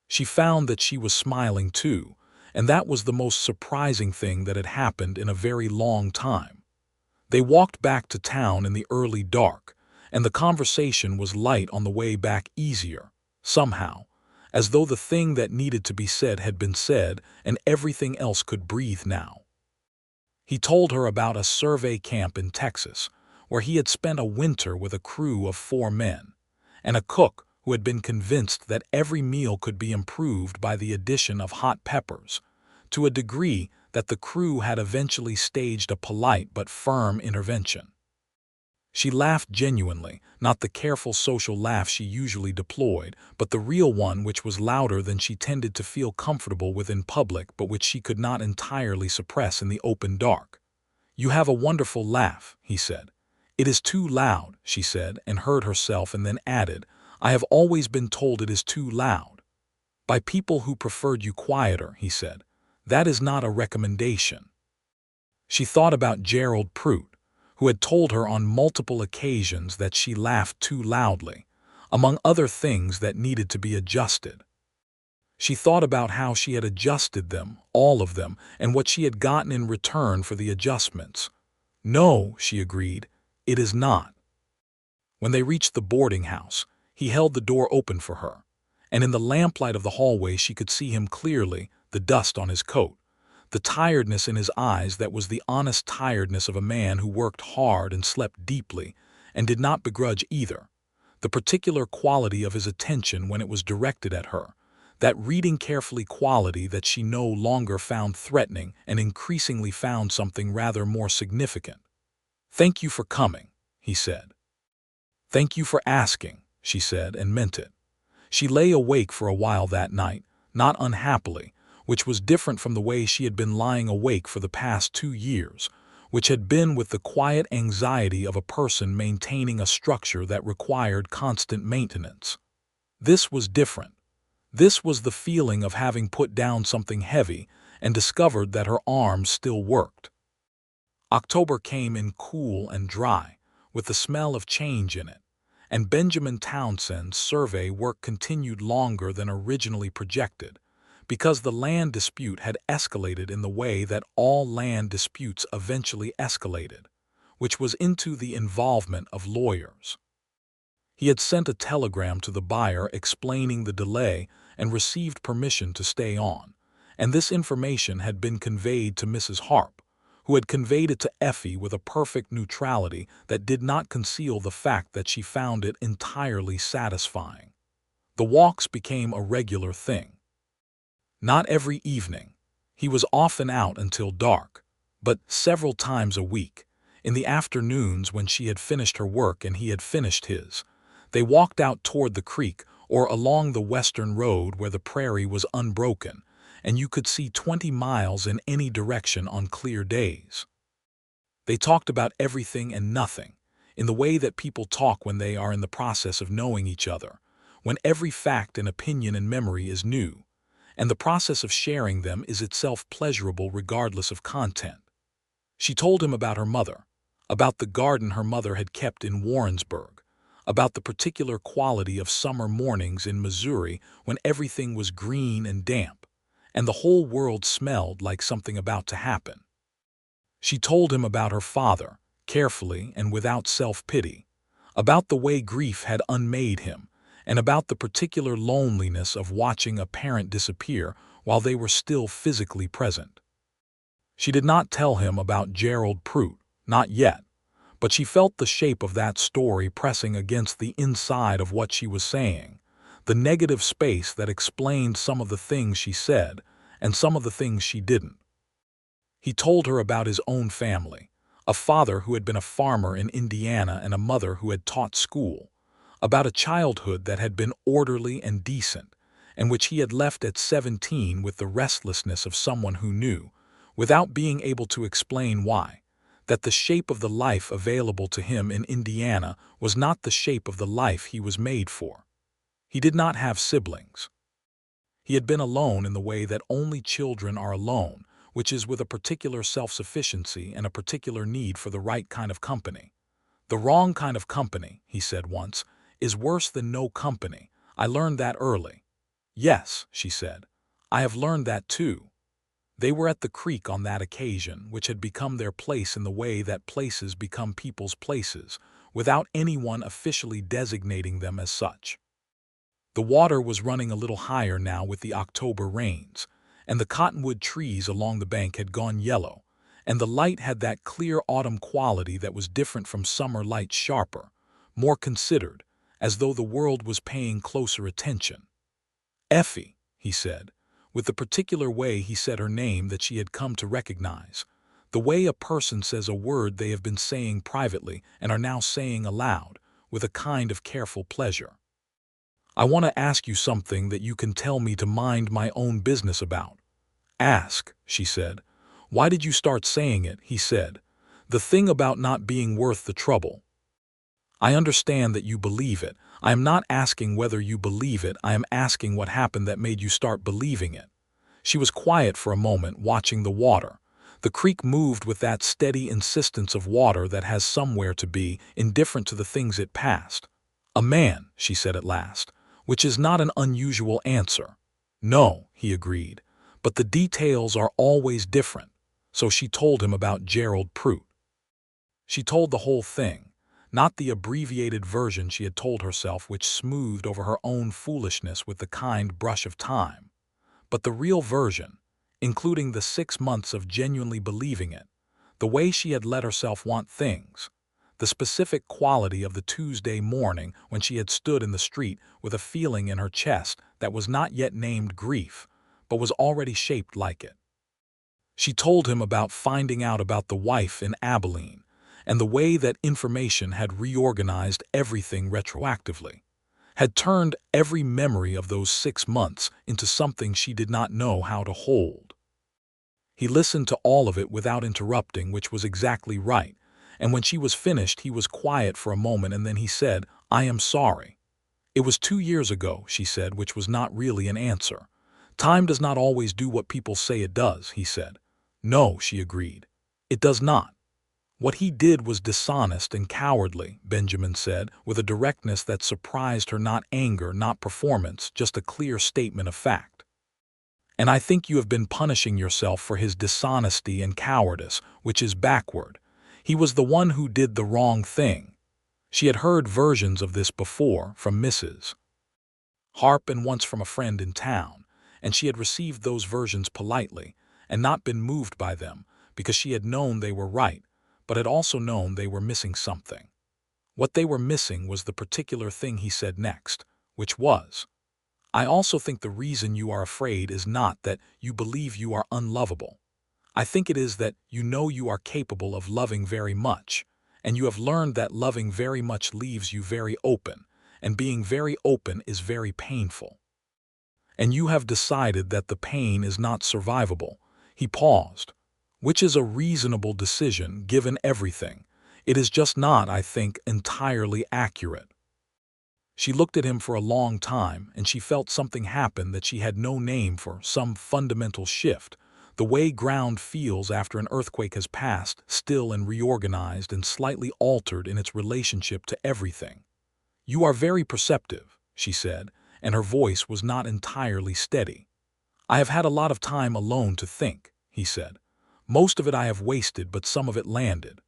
She found that she was smiling too, and that was the most surprising thing that had happened in a very long time. They walked back to town in the early dark, and the conversation was light on the way back, easier, somehow, as though the thing that needed to be said had been said and everything else could breathe now. He told her about a survey camp in Texas, where he had spent a winter with a crew of 4 men, and a cook who had been convinced that every meal could be improved by the addition of hot peppers, to a degree that the crew had eventually staged a polite but firm intervention. She laughed genuinely, not the careful social laugh she usually deployed, but the real one which was louder than she tended to feel comfortable with in public but which she could not entirely suppress in the open dark. "You have a wonderful laugh," he said. "It is too loud," she said, and heard herself and then added, "I have always been told it is too loud." "By people who preferred you quieter," he said. "That is not a recommendation." She thought about Gerald Prout, who had told her on multiple occasions that she laughed too loudly, among other things that needed to be adjusted. She thought about how she had adjusted them, all of them, and what she had gotten in return for the adjustments. "No," she agreed, "it is not." When they reached the boarding house, he held the door open for her, and in the lamplight of the hallway she could see him clearly, the dust on his coat, the tiredness in his eyes that was the honest tiredness of a man who worked hard and slept deeply, and did not begrudge either, the particular quality of his attention when it was directed at her, that reading carefully quality that she no longer found threatening and increasingly found something rather more significant. "Thank you for coming," he said. "Thank you for asking," she said, and meant it. She lay awake for a while that night, not unhappily, which was different from the way she had been lying awake for the past 2 years, which had been with the quiet anxiety of a person maintaining a structure that required constant maintenance. This was different. This was the feeling of having put down something heavy and discovered that her arms still worked. October came in cool and dry, with the smell of change in it, and Benjamin Townsend's survey work continued longer than originally projected, because the land dispute had escalated in the way that all land disputes eventually escalated, which was into the involvement of lawyers. He had sent a telegram to the buyer explaining the delay and received permission to stay on, and this information had been conveyed to Mrs. Harp, who had conveyed it to Effie with a perfect neutrality that did not conceal the fact that she found it entirely satisfying. The walks became a regular thing. Not every evening. He was often out until dark, but several times a week, in the afternoons when she had finished her work and he had finished his, they walked out toward the creek or along the western road where the prairie was unbroken, and you could see 20 miles in any direction on clear days. They talked about everything and nothing, in the way that people talk when they are in the process of knowing each other, when every fact and opinion and memory is new, and the process of sharing them is itself pleasurable regardless of content. She told him about her mother, about the garden her mother had kept in Warrensburg, about the particular quality of summer mornings in Missouri when everything was green and damp, and the whole world smelled like something about to happen. She told him about her father, carefully and without self-pity, about the way grief had unmade him, and about the particular loneliness of watching a parent disappear while they were still physically present. She did not tell him about Gerald Prout, not yet, but she felt the shape of that story pressing against the inside of what she was saying, the negative space that explained some of the things she said and some of the things she didn't. He told her about his own family, a father who had been a farmer in Indiana and a mother who had taught school, about a childhood that had been orderly and decent, and which he had left at 17 with the restlessness of someone who knew, without being able to explain why, that the shape of the life available to him in Indiana was not the shape of the life he was made for. He did not have siblings. He had been alone in the way that only children are alone, which is with a particular self-sufficiency and a particular need for the right kind of company. "The wrong kind of company," he said once, "is worse than no company. I learned that early." "Yes," she said, "I have learned that too." They were at the creek on that occasion, which had become their place in the way that places become people's places, without anyone officially designating them as such. The water was running a little higher now with the October rains, and the cottonwood trees along the bank had gone yellow, and the light had that clear autumn quality that was different from summer light, sharper, more considered, as though the world was paying closer attention. "Effie," he said, with the particular way he said her name that she had come to recognize, the The way a person says a word they have been saying privately and are now saying aloud, with a kind of careful pleasure. I want to ask you something that you can tell me to mind my own business about. Ask, she said. Why did you start saying it, he said. The thing about not being worth the trouble. I understand that you believe it. I am not asking whether you believe it. I am asking what happened that made you start believing it. She was quiet for a moment, watching the water. The creek moved with that steady insistence of water that has somewhere to be, indifferent to the things it passed. A man, she said at last, which is not an unusual answer. No, he agreed, but the details are always different. So she told him about Gerald Prout. She told the whole thing, not the abbreviated version she had told herself, which smoothed over her own foolishness with the kind brush of time, but the real version, including the 6 months of genuinely believing it, the way she had let herself want things, the specific quality of the Tuesday morning when she had stood in the street with a feeling in her chest that was not yet named grief, but was already shaped like it. She told him about finding out about the wife in Abilene, and the way that information had reorganized everything retroactively, had turned every memory of those 6 months into something she did not know how to hold. He listened to all of it without interrupting, which was exactly right, and when she was finished he was quiet for a moment and then he said, I am sorry. It was 2 years ago, she said, which was not really an answer. Time does not always do what people say it does, he said. No, she agreed. It does not. What he did was dishonest and cowardly, Benjamin said, with a directness that surprised her. Not anger, not performance, just a clear statement of fact. And I think you have been punishing yourself for his dishonesty and cowardice, which is backward. He was the one who did the wrong thing. She had heard versions of this before from Mrs. Harp and once from a friend in town, and she had received those versions politely and not been moved by them because she had known they were right, but had also known they were missing something. What they were missing was the particular thing he said next, which was, I also think the reason you are afraid is not that you believe you are unlovable. I think it is that you know you are capable of loving very much, and you have learned that loving very much leaves you very open, and being very open is very painful. And you have decided that the pain is not survivable. He paused. Which is a reasonable decision given everything. It is just not, I think, entirely accurate. She looked at him for a long time, and she felt something happen that she had no name for, some fundamental shift, the way ground feels after an earthquake has passed, still and reorganized and slightly altered in its relationship to everything. You are very perceptive, she said, and her voice was not entirely steady. I have had a lot of time alone to think, he said. Most of it I have wasted, but some of it landed.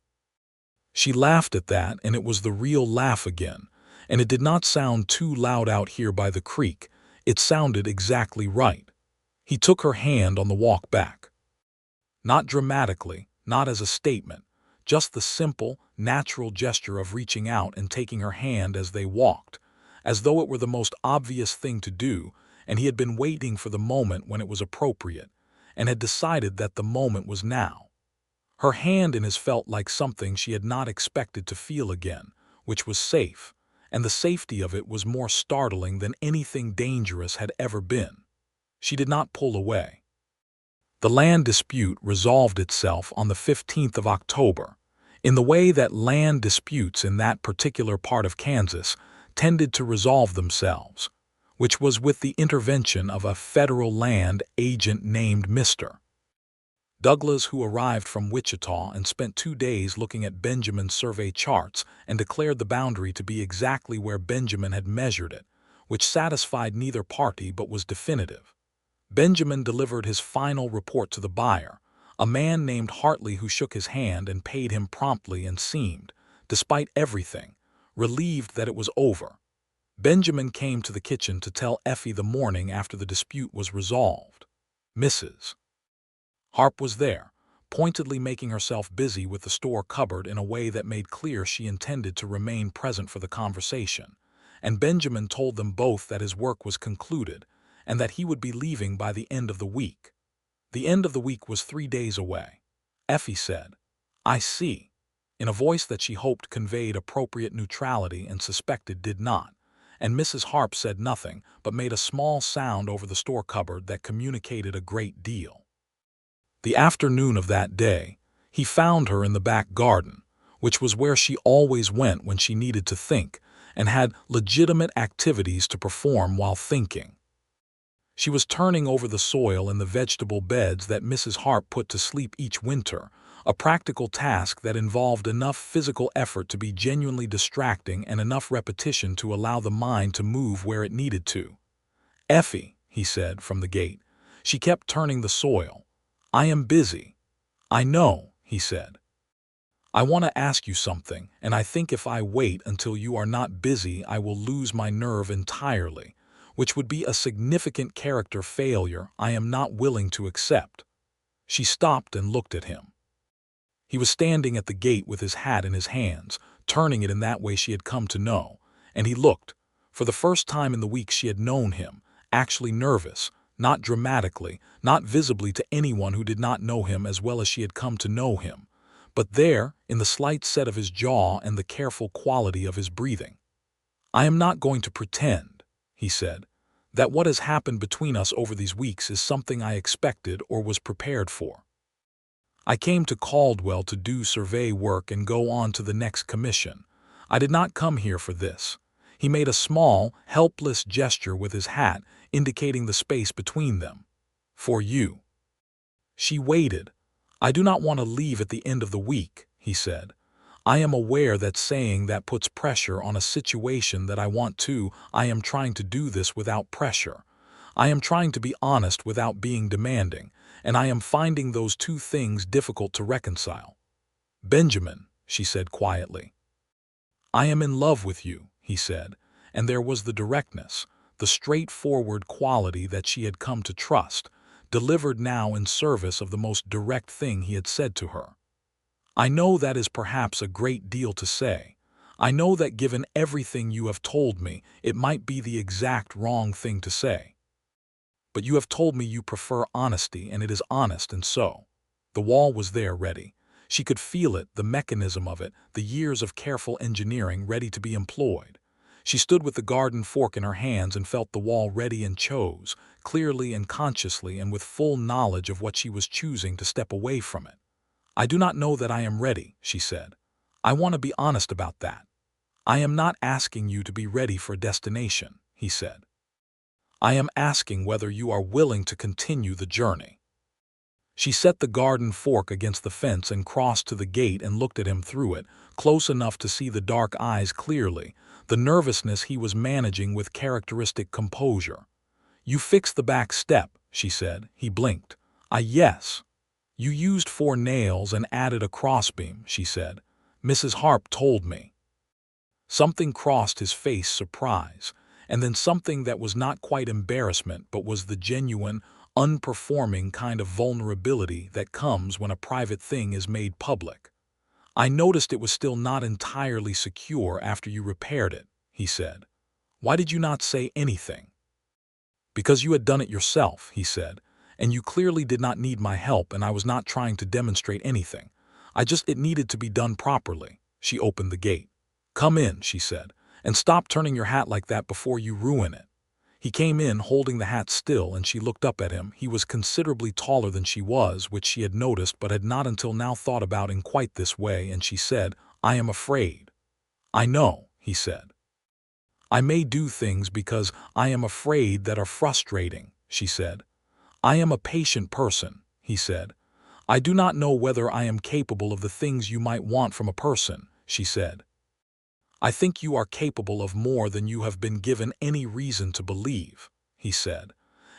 She laughed at that, and it was the real laugh again, and it did not sound too loud out here by the creek. It sounded exactly right. He took her hand on the walk back. Not dramatically, not as a statement, just the simple, natural gesture of reaching out and taking her hand as they walked, as though it were the most obvious thing to do, and he had been waiting for the moment when it was appropriate, and had decided that the moment was now. Her hand in his felt like something she had not expected to feel again, which was safe, and the safety of it was more startling than anything dangerous had ever been. She did not pull away. The land dispute resolved itself on the 15th of October, in the way that land disputes in that particular part of Kansas tended to resolve themselves, which was with the intervention of a federal land agent named Mr. Douglas, who arrived from Wichita and spent 2 days looking at Benjamin's survey charts and declared the boundary to be exactly where Benjamin had measured it, which satisfied neither party but was definitive. Benjamin delivered his final report to the buyer, a man named Hartley, who shook his hand and paid him promptly and seemed, despite everything, relieved that it was over. Benjamin came to the kitchen to tell Effie the morning after the dispute was resolved. Mrs. Harp was there, pointedly making herself busy with the store cupboard in a way that made clear she intended to remain present for the conversation, and Benjamin told them both that his work was concluded and that he would be leaving by the end of the week. The end of the week was 3 days away. Effie said. "I see," in a voice that she hoped conveyed appropriate neutrality and suspected did not, and Mrs. Harp said nothing but made a small sound over the store cupboard that communicated a great deal. The afternoon of that day, he found her in the back garden, which was where she always went when she needed to think and had legitimate activities to perform while thinking. She was turning over the soil in the vegetable beds that Mrs. Harp put to sleep each winter, a practical task that involved enough physical effort to be genuinely distracting and enough repetition to allow the mind to move where it needed to. "Effie," he said from the gate. She kept turning the soil. "I am busy." "I know," he said. "I want to ask you something, and I think if I wait until you are not busy I will lose my nerve entirely, which would be a significant character failure I am not willing to accept." She stopped and looked at him. He was standing at the gate with his hat in his hands, turning it in that way she had come to know, and he looked, for the first time in the weeks she had known him, actually nervous, not dramatically, not visibly to anyone who did not know him as well as she had come to know him, but there, in the slight set of his jaw and the careful quality of his breathing. "I am not going to pretend," he said, "that what has happened between us over these weeks is something I expected or was prepared for. I came to Caldwell to do survey work and go on to the next commission. I did not come here for this." He made a small, helpless gesture with his hat, indicating the space between them. "For you." She waited. "I do not want to leave at the end of the week," he said. "I am aware that saying that puts pressure on a situation that I want to. I am trying to do this without pressure. I am trying to be honest without being demanding, and I am finding those two things difficult to reconcile." "Benjamin," she said quietly. "I am in love with you," he said, and there was the directness, the straightforward quality that she had come to trust, delivered now in service of the most direct thing he had said to her. "I know that is perhaps a great deal to say. I know that given everything you have told me, it might be the exact wrong thing to say. But you have told me you prefer honesty, and it is honest, and so." The wall was there ready. She could feel it, the mechanism of it, the years of careful engineering ready to be employed. She stood with the garden fork in her hands and felt the wall ready and chose, clearly and consciously and with full knowledge of what she was choosing to step away from it. "I do not know that I am ready," she said. "I want to be honest about that." "I am not asking you to be ready for a destination," he said. "I am asking whether you are willing to continue the journey." She set the garden fork against the fence and crossed to the gate and looked at him through it, close enough to see the dark eyes clearly, the nervousness he was managing with characteristic composure. "You fixed the back step," she said. He blinked. Yes." "You used 4 nails and added a crossbeam," she said. "Mrs. Harp told me." Something crossed his face, surprise, and then something that was not quite embarrassment but was the genuine, unperforming kind of vulnerability that comes when a private thing is made public. "I noticed it was still not entirely secure after you repaired it," he said. "Why did you not say anything?" "Because you had done it yourself," he said, "and you clearly did not need my help, and I was not trying to demonstrate anything. It needed to be done properly." She opened the gate. "Come in," she said, "and stop turning your hat like that before you ruin it." He came in holding the hat still, and she looked up at him. He was considerably taller than she was, which she had noticed but had not until now thought about in quite this way, and she said, "I am afraid." "I know," he said. "I may do things because I am afraid that are frustrating," she said. "I am a patient person," he said. "I do not know whether I am capable of the things you might want from a person," she said. "I think you are capable of more than you have been given any reason to believe," he said,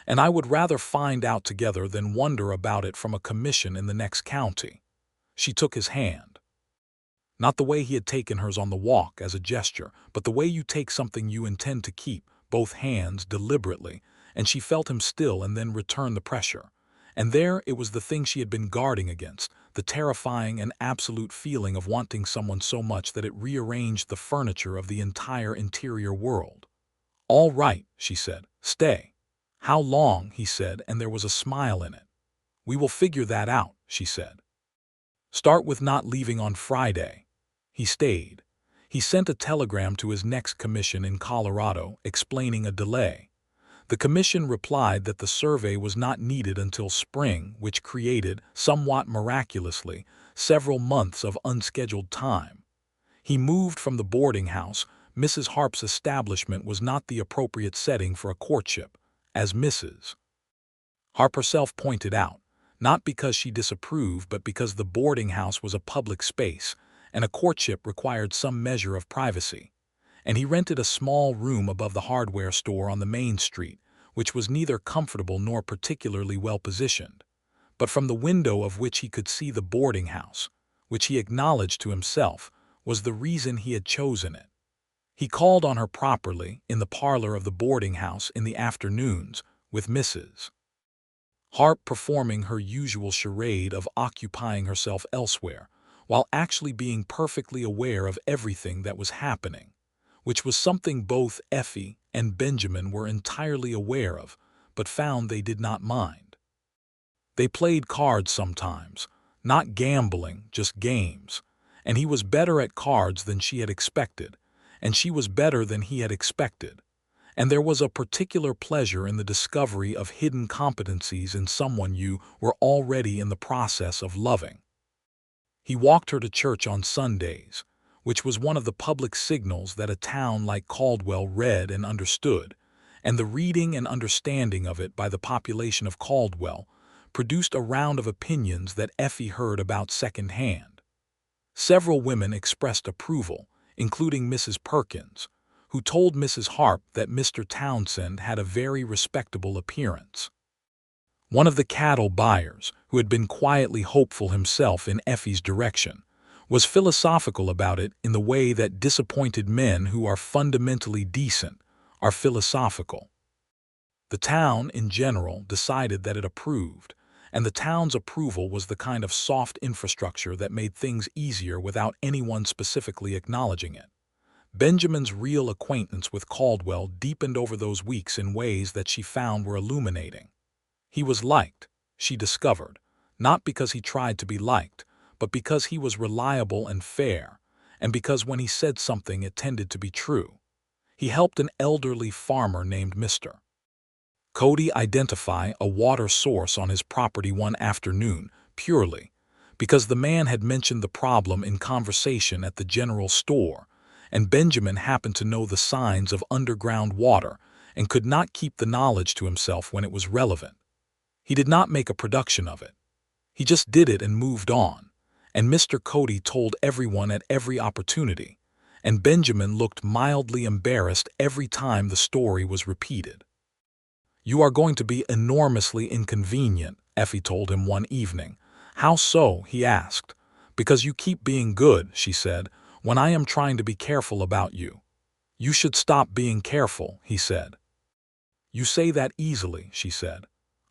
"and I would rather find out together than wonder about it from a commission in the next county." She took his hand. Not the way he had taken hers on the walk as a gesture, but the way you take something you intend to keep, both hands deliberately, and she felt him still and then return the pressure. And there it was, the thing she had been guarding against, the terrifying and absolute feeling of wanting someone so much that it rearranged the furniture of the entire interior world. "All right," she said. "Stay." "How long?" he said, and there was a smile in it. "We will figure that out," she said. Start with not leaving on Friday. He stayed. He sent a telegram to his next commission in Colorado explaining a delay. The commission replied that the survey was not needed until spring, which created, somewhat miraculously, several months of unscheduled time. He moved from the boarding house. Mrs. Harp's establishment was not the appropriate setting for a courtship, as Mrs. Harp herself pointed out, not because she disapproved but because the boarding house was a public space, and a courtship required some measure of privacy. And he rented a small room above the hardware store on the main street, which was neither comfortable nor particularly well positioned, but from the window of which he could see the boarding house, which he acknowledged to himself was the reason he had chosen it. He called on her properly in the parlor of the boarding house in the afternoons, with Mrs. Harp performing her usual charade of occupying herself elsewhere, while actually being perfectly aware of everything that was happening, which was something both Effie and Benjamin were entirely aware of, but found they did not mind. They played cards sometimes, not gambling, just games, and he was better at cards than she had expected, and she was better than he had expected, and there was a particular pleasure in the discovery of hidden competencies in someone you were already in the process of loving. He walked her to church on Sundays, which was one of the public signals that a town like Caldwell read and understood, and the reading and understanding of it by the population of Caldwell produced a round of opinions that Effie heard about secondhand. Several women expressed approval, including Mrs. Perkins, who told Mrs. Harp that Mr. Townsend had a very respectable appearance. One of the cattle buyers, who had been quietly hopeful himself in Effie's direction, was philosophical about it in the way that disappointed men who are fundamentally decent are philosophical. The town, in general, decided that it approved, and the town's approval was the kind of soft infrastructure that made things easier without anyone specifically acknowledging it. Benjamin's real acquaintance with Caldwell deepened over those weeks in ways that she found were illuminating. He was liked, she discovered, not because he tried to be liked, but because he was reliable and fair, and because when he said something it tended to be true. He helped an elderly farmer named Mr. Cody identify a water source on his property one afternoon, purely because the man had mentioned the problem in conversation at the general store, and Benjamin happened to know the signs of underground water and could not keep the knowledge to himself when it was relevant. He did not make a production of it. He just did it and moved on, and Mr. Cody told everyone at every opportunity, and Benjamin looked mildly embarrassed every time the story was repeated. "You are going to be enormously inconvenient," Effie told him one evening. "How so?" he asked. "Because you keep being good," she said, "when I am trying to be careful about you." "You should stop being careful," he said. "You say that easily," she said.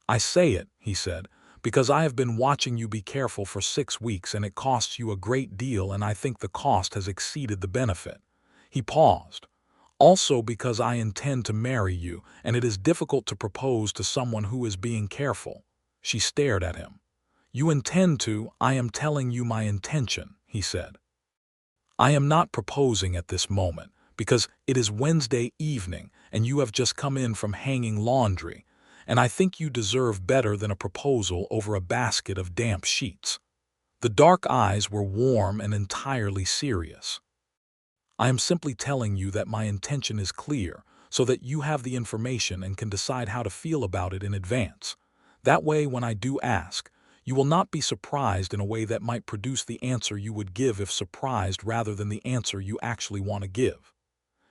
"I say it," he said, "because I have been watching you be careful for 6 weeks and it costs you a great deal and I think the cost has exceeded the benefit." He paused. "Also because I intend to marry you and it is difficult to propose to someone who is being careful." She stared at him. "You intend to, I am telling you my intention," he said. "I am not proposing at this moment because it is Wednesday evening and you have just come in from hanging laundry, and I think you deserve better than a proposal over a basket of damp sheets." The dark eyes were warm and entirely serious. "I am simply telling you that my intention is clear, so that you have the information and can decide how to feel about it in advance. That way, when I do ask, you will not be surprised in a way that might produce the answer you would give if surprised rather than the answer you actually want to give."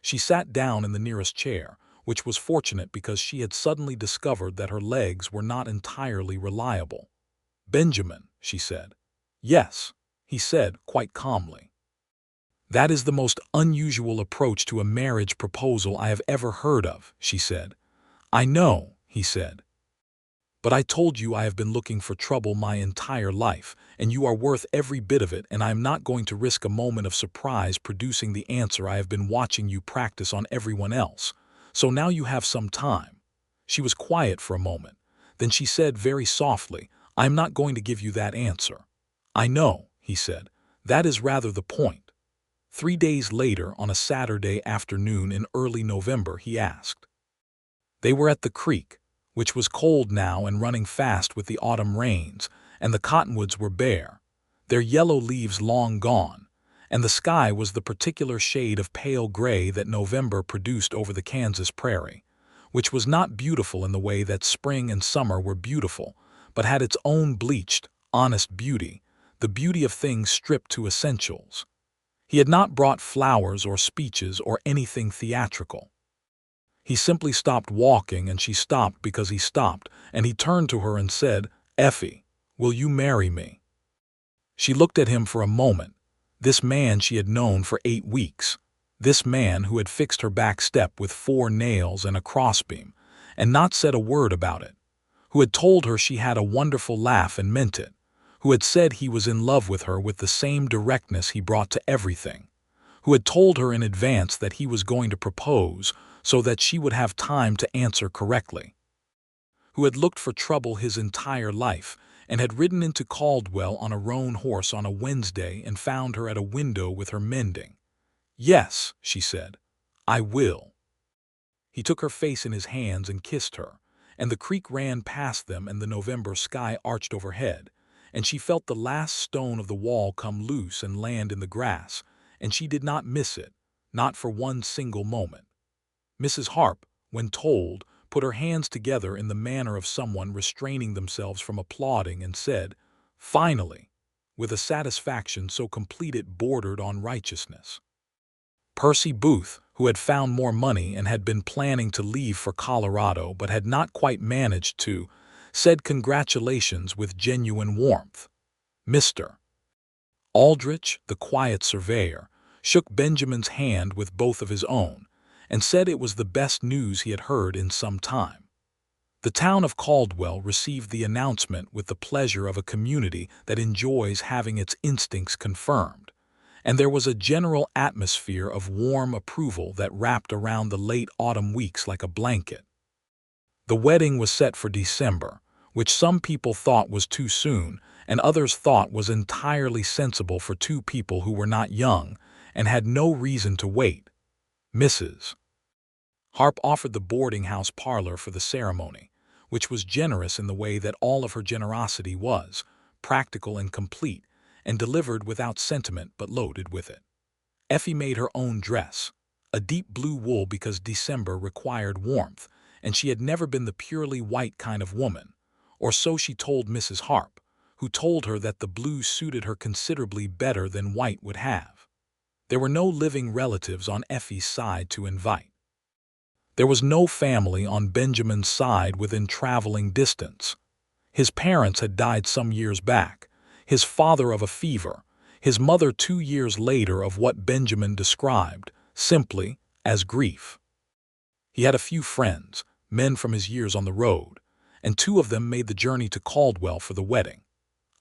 She sat down in the nearest chair, which was fortunate because she had suddenly discovered that her legs were not entirely reliable. "Benjamin," she said. "Yes," he said quite calmly. "That is the most unusual approach to a marriage proposal I have ever heard of," she said. "I know," he said. "But I told you I have been looking for trouble my entire life, and you are worth every bit of it, and I am not going to risk a moment of surprise producing the answer I have been watching you practice on everyone else. So now you have some time." She was quiet for a moment. Then she said very softly, "I am not going to give you that answer." "I know," he said. "That is rather the point." 3 days later, on a Saturday afternoon in early November, he asked. They were at the creek, which was cold now and running fast with the autumn rains, and the cottonwoods were bare, their yellow leaves long gone, and the sky was the particular shade of pale gray that November produced over the Kansas prairie, which was not beautiful in the way that spring and summer were beautiful, but had its own bleached, honest beauty, the beauty of things stripped to essentials. He had not brought flowers or speeches or anything theatrical. He simply stopped walking, and she stopped because he stopped, and he turned to her and said, "Effie, will you marry me?" She looked at him for a moment, this man she had known for 8 weeks, this man who had fixed her back step with 4 nails and a crossbeam, and not said a word about it, who had told her she had a wonderful laugh and meant it, who had said he was in love with her with the same directness he brought to everything, who had told her in advance that he was going to propose so that she would have time to answer correctly, who had looked for trouble his entire life and had ridden into Caldwell on a roan horse on a Wednesday and found her at a window with her mending. "Yes," she said, "I will." He took her face in his hands and kissed her, and the creek ran past them and the November sky arched overhead, and she felt the last stone of the wall come loose and land in the grass, and she did not miss it, not for one single moment. Mrs. Harp, when told, put her hands together in the manner of someone restraining themselves from applauding and said, "Finally," with a satisfaction so complete it bordered on righteousness. Percy Booth, who had found more money and had been planning to leave for Colorado but had not quite managed to, said congratulations with genuine warmth. Mr. Aldrich, the quiet surveyor, shook Benjamin's hand with both of his own, and said it was the best news he had heard in some time. The town of Caldwell received the announcement with the pleasure of a community that enjoys having its instincts confirmed, and there was a general atmosphere of warm approval that wrapped around the late autumn weeks like a blanket. The wedding was set for December, which some people thought was too soon, and others thought was entirely sensible for 2 people who were not young and had no reason to wait. Mrs. Harp offered the boarding-house parlor for the ceremony, which was generous in the way that all of her generosity was, practical and complete, and delivered without sentiment but loaded with it. Effie made her own dress, a deep blue wool because December required warmth, and she had never been the purely white kind of woman, or so she told Mrs. Harp, who told her that the blue suited her considerably better than white would have. There were no living relatives on Effie's side to invite. There was no family on Benjamin's side within traveling distance. His parents had died some years back, his father of a fever, his mother 2 years later of what Benjamin described, simply, as grief. He had a few friends, men from his years on the road, and 2 of them made the journey to Caldwell for the wedding.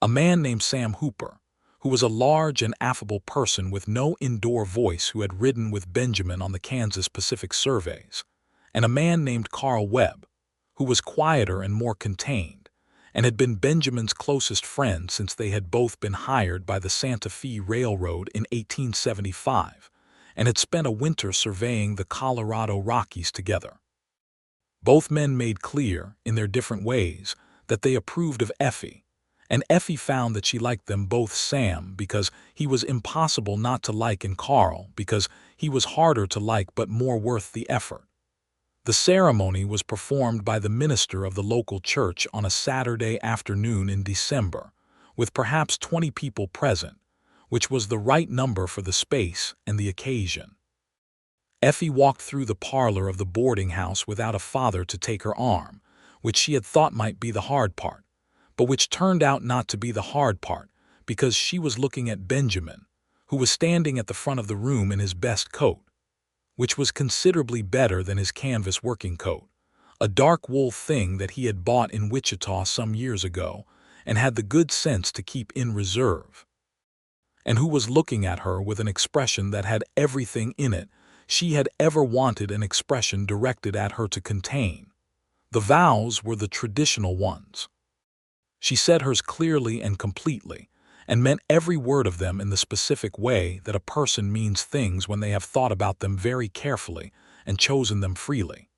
A man named Sam Hooper, who was a large and affable person with no indoor voice who had ridden with Benjamin on the Kansas Pacific surveys, and a man named Carl Webb, who was quieter and more contained, and had been Benjamin's closest friend since they had both been hired by the Santa Fe Railroad in 1875, and had spent a winter surveying the Colorado Rockies together. Both men made clear, in their different ways, that they approved of Effie, and Effie found that she liked them both. Sam because he was impossible not to like, and Carl because he was harder to like but more worth the effort. The ceremony was performed by the minister of the local church on a Saturday afternoon in December, with perhaps 20 people present, which was the right number for the space and the occasion. Effie walked through the parlor of the boarding house without a father to take her arm, which she had thought might be the hard part, but which turned out not to be the hard part because she was looking at Benjamin, who was standing at the front of the room in his best coat, which was considerably better than his canvas working coat, a dark wool thing that he had bought in Wichita some years ago and had the good sense to keep in reserve, and who was looking at her with an expression that had everything in it she had ever wanted an expression directed at her to contain. The vows were the traditional ones. She said hers clearly and completely, and meant every word of them in the specific way that a person means things when they have thought about them very carefully and chosen them freely.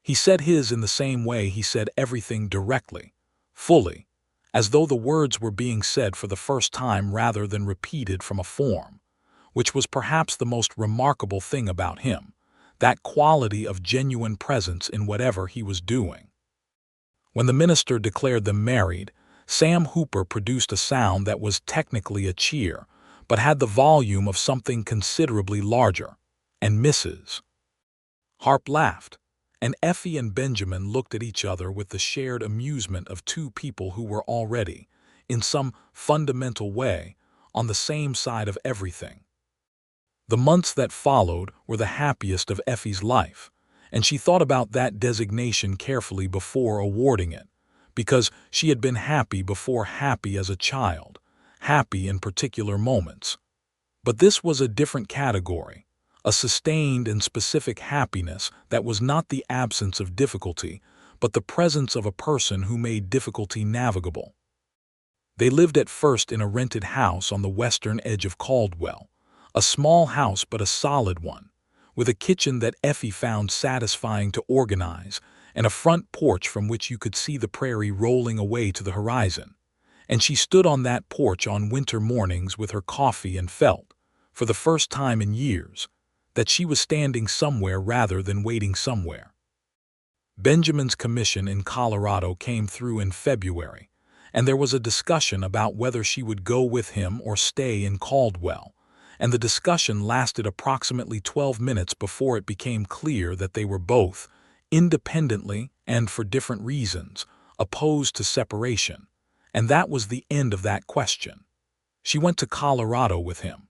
He said his in the same way he said everything directly, fully, as though the words were being said for the first time rather than repeated from a form, which was perhaps the most remarkable thing about him, that quality of genuine presence in whatever he was doing. When the minister declared them married, Sam Hooper produced a sound that was technically a cheer, but had the volume of something considerably larger, and Mrs. Harp laughed, and Effie and Benjamin looked at each other with the shared amusement of two people who were already, in some fundamental way, on the same side of everything. The months that followed were the happiest of Effie's life, and she thought about that designation carefully before awarding it, because she had been happy before, happy as a child, happy in particular moments. But this was a different category, a sustained and specific happiness that was not the absence of difficulty, but the presence of a person who made difficulty navigable. They lived at first in a rented house on the western edge of Caldwell, a small house but a solid one, with a kitchen that Effie found satisfying to organize, and a front porch from which you could see the prairie rolling away to the horizon. And she stood on that porch on winter mornings with her coffee and felt, for the first time in years, that she was standing somewhere rather than waiting somewhere. Benjamin's commission in Colorado came through in February, and there was a discussion about whether she would go with him or stay in Caldwell, and the discussion lasted approximately 12 minutes before it became clear that they were both, independently and for different reasons, opposed to separation, and that was the end of that question. She went to Colorado with him.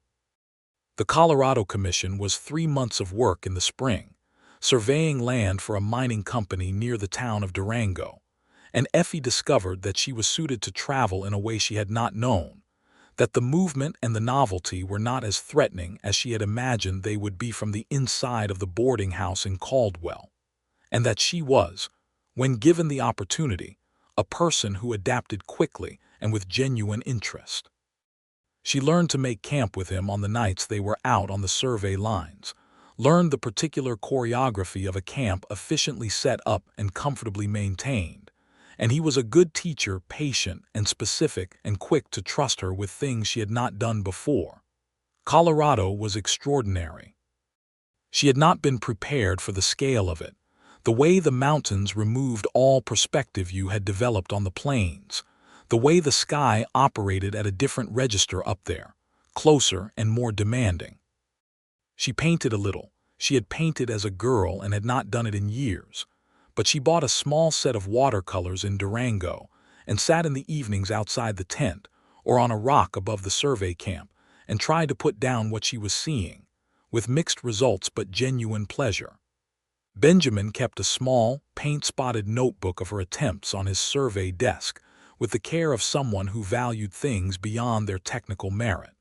The Colorado Commission was 3 months of work in the spring, surveying land for a mining company near the town of Durango, and Effie discovered that she was suited to travel in a way she had not known, that the movement and the novelty were not as threatening as she had imagined they would be from the inside of the boarding house in Caldwell, and that she was, when given the opportunity, a person who adapted quickly and with genuine interest. She learned to make camp with him on the nights they were out on the survey lines, learned the particular choreography of a camp efficiently set up and comfortably maintained, and he was a good teacher, patient and specific and quick to trust her with things she had not done before. Colorado was extraordinary. She had not been prepared for the scale of it, the way the mountains removed all perspective you had developed on the plains, the way the sky operated at a different register up there, closer and more demanding. She painted a little. She had painted as a girl and had not done it in years, but she bought a small set of watercolors in Durango and sat in the evenings outside the tent or on a rock above the survey camp and tried to put down what she was seeing, with mixed results but genuine pleasure. Benjamin kept a small, paint-spotted notebook of her attempts on his survey desk, with the care of someone who valued things beyond their technical merit.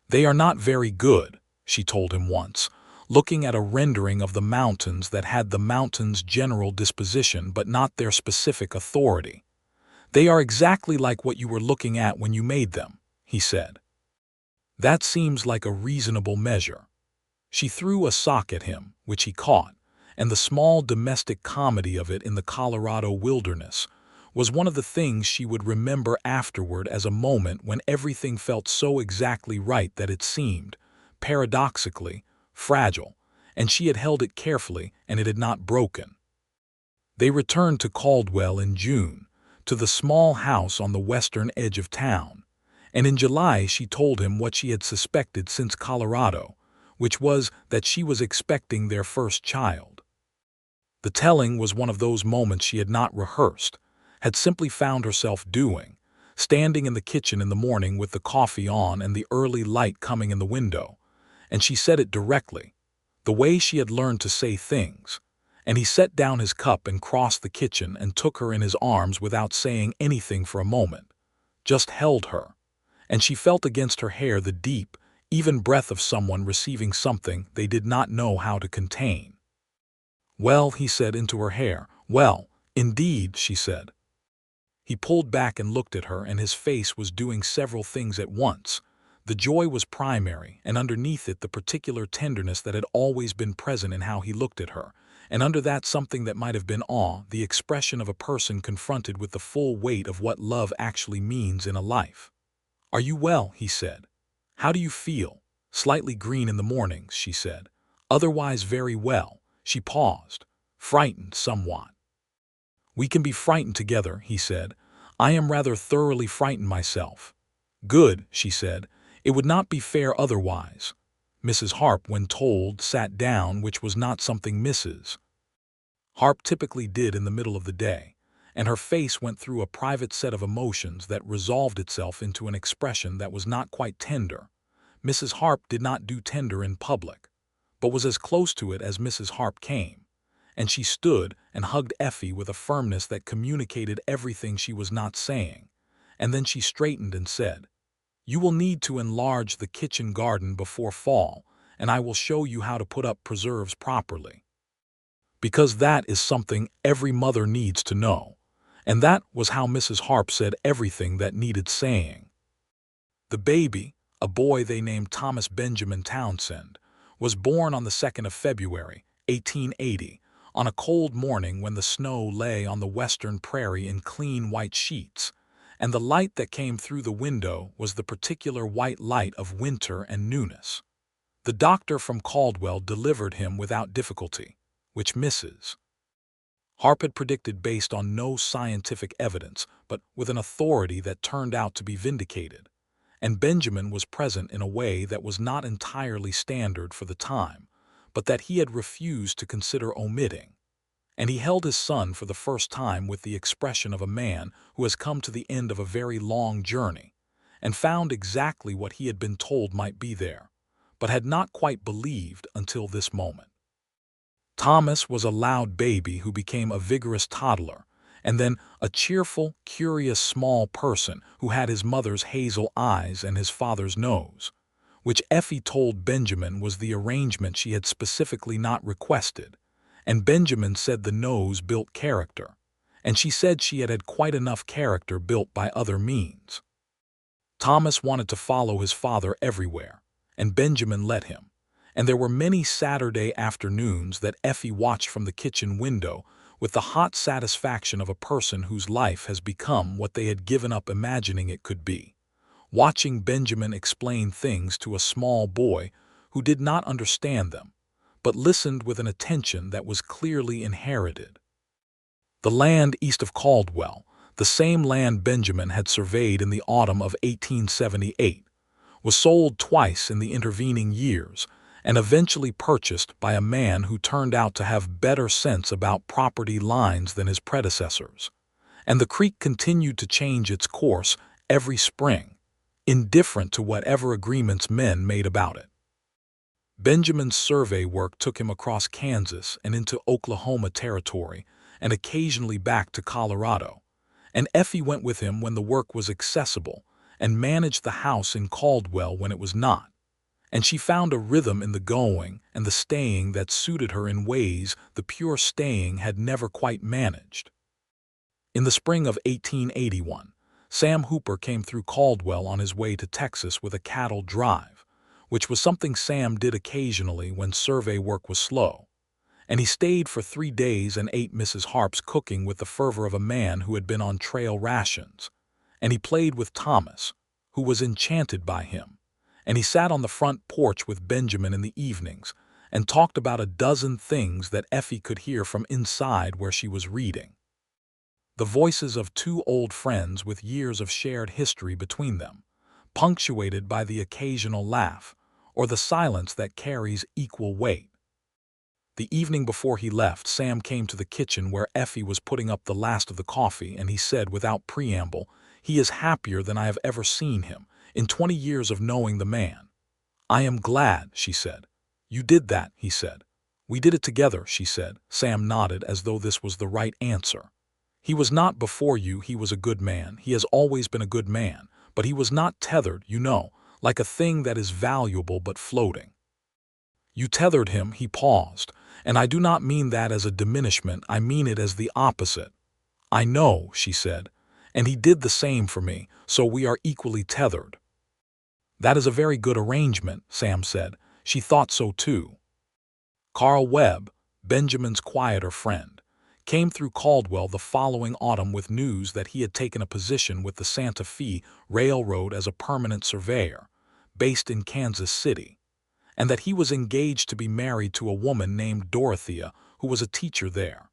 "They are not very good," she told him once, looking at a rendering of the mountains that had the mountains' general disposition but not their specific authority. "They are exactly like what you were looking at when you made them," he said. "That seems like a reasonable measure." She threw a sock at him, which he caught, and the small domestic comedy of it in the Colorado wilderness was one of the things she would remember afterward as a moment when everything felt so exactly right that it seemed, paradoxically, fragile, and she had held it carefully and it had not broken. They returned to Caldwell in June, to the small house on the western edge of town, and in July she told him what she had suspected since Colorado, which was that she was expecting their first child. The telling was one of those moments she had not rehearsed, had simply found herself doing, standing in the kitchen in the morning with the coffee on and the early light coming in the window, and she said it directly, the way she had learned to say things, and he set down his cup and crossed the kitchen and took her in his arms without saying anything for a moment, just held her, and she felt against her hair the deep, even breath of someone receiving something they did not know how to contain. "Well," he said into her hair. "Well, indeed," she said. He pulled back and looked at her, and his face was doing several things at once. The joy was primary, and underneath it the particular tenderness that had always been present in how he looked at her, and under that something that might have been awe, the expression of a person confronted with the full weight of what love actually means in a life. "Are you well?" he said. "How do you feel?" "Slightly green in the mornings," she said. "Otherwise very well." She paused, frightened somewhat. "We can be frightened together," he said. "I am rather thoroughly frightened myself." "Good," she said. "It would not be fair otherwise." Mrs. Harp, when told, sat down, which was not something Mrs. Harp typically did in the middle of the day, and her face went through a private set of emotions that resolved itself into an expression that was not quite tender. Mrs. Harp did not do tender in public, but was as close to it as Mrs. Harp came, and she stood and hugged Effie with a firmness that communicated everything she was not saying, and then she straightened and said, "You will need to enlarge the kitchen garden before fall, and I will show you how to put up preserves properly." Because that is something every mother needs to know, and that was how Mrs. Harp said everything that needed saying. The baby, a boy they named Thomas Benjamin Townsend, was born on the 2nd of February, 1880, on a cold morning when the snow lay on the western prairie in clean white sheets, and the light that came through the window was the particular white light of winter and newness. The doctor from Caldwell delivered him without difficulty, which Mrs. Harp had predicted based on no scientific evidence, but with an authority that turned out to be vindicated. And Benjamin was present in a way that was not entirely standard for the time, but that he had refused to consider omitting. And he held his son for the first time with the expression of a man who has come to the end of a very long journey, and found exactly what he had been told might be there, but had not quite believed until this moment. Thomas was a loud baby who became a vigorous toddler, and then a cheerful, curious small person who had his mother's hazel eyes and his father's nose, which Effie told Benjamin was the arrangement she had specifically not requested, and Benjamin said the nose built character, and she said she had had quite enough character built by other means. Thomas wanted to follow his father everywhere, and Benjamin let him, and there were many Saturday afternoons that Effie watched from the kitchen window with the hot satisfaction of a person whose life has become what they had given up imagining it could be, watching Benjamin explain things to a small boy who did not understand them, but listened with an attention that was clearly inherited. The land east of Caldwell, the same land Benjamin had surveyed in the autumn of 1878, was sold twice in the intervening years, and eventually purchased by a man who turned out to have better sense about property lines than his predecessors. And the creek continued to change its course every spring, indifferent to whatever agreements men made about it. Benjamin's survey work took him across Kansas and into Oklahoma territory, and occasionally back to Colorado, and Effie went with him when the work was accessible, and managed the house in Caldwell when it was not. And she found a rhythm in the going and the staying that suited her in ways the pure staying had never quite managed. In the spring of 1881, Sam Hooper came through Caldwell on his way to Texas with a cattle drive, which was something Sam did occasionally when survey work was slow. And he stayed for 3 days and ate Mrs. Harp's cooking with the fervor of a man who had been on trail rations. And he played with Thomas, who was enchanted by him. And he sat on the front porch with Benjamin in the evenings and talked about a dozen things that Effie could hear from inside where she was reading. The voices of 2 old friends with years of shared history between them, punctuated by the occasional laugh, or the silence that carries equal weight. The evening before he left, Sam came to the kitchen where Effie was putting up the last of the coffee, and he said without preamble, "He is happier than I have ever seen him in 20 years of knowing the man." "I am glad," she said. "You did that," he said. "We did it together," she said. Sam nodded as though this was the right answer. "He was not before you. He was a good man. He has always been a good man. But he was not tethered, you know, like a thing that is valuable but floating. You tethered him." He paused. "And I do not mean that as a diminishment. I mean it as the opposite." "I know," she said. and he did the same for me, so we are equally tethered." "That is a very good arrangement," Sam said. She thought so too. Carl Webb, Benjamin's quieter friend, came through Caldwell the following autumn with news that he had taken a position with the Santa Fe Railroad as a permanent surveyor, based in Kansas City, and that he was engaged to be married to a woman named Dorothea who was a teacher there.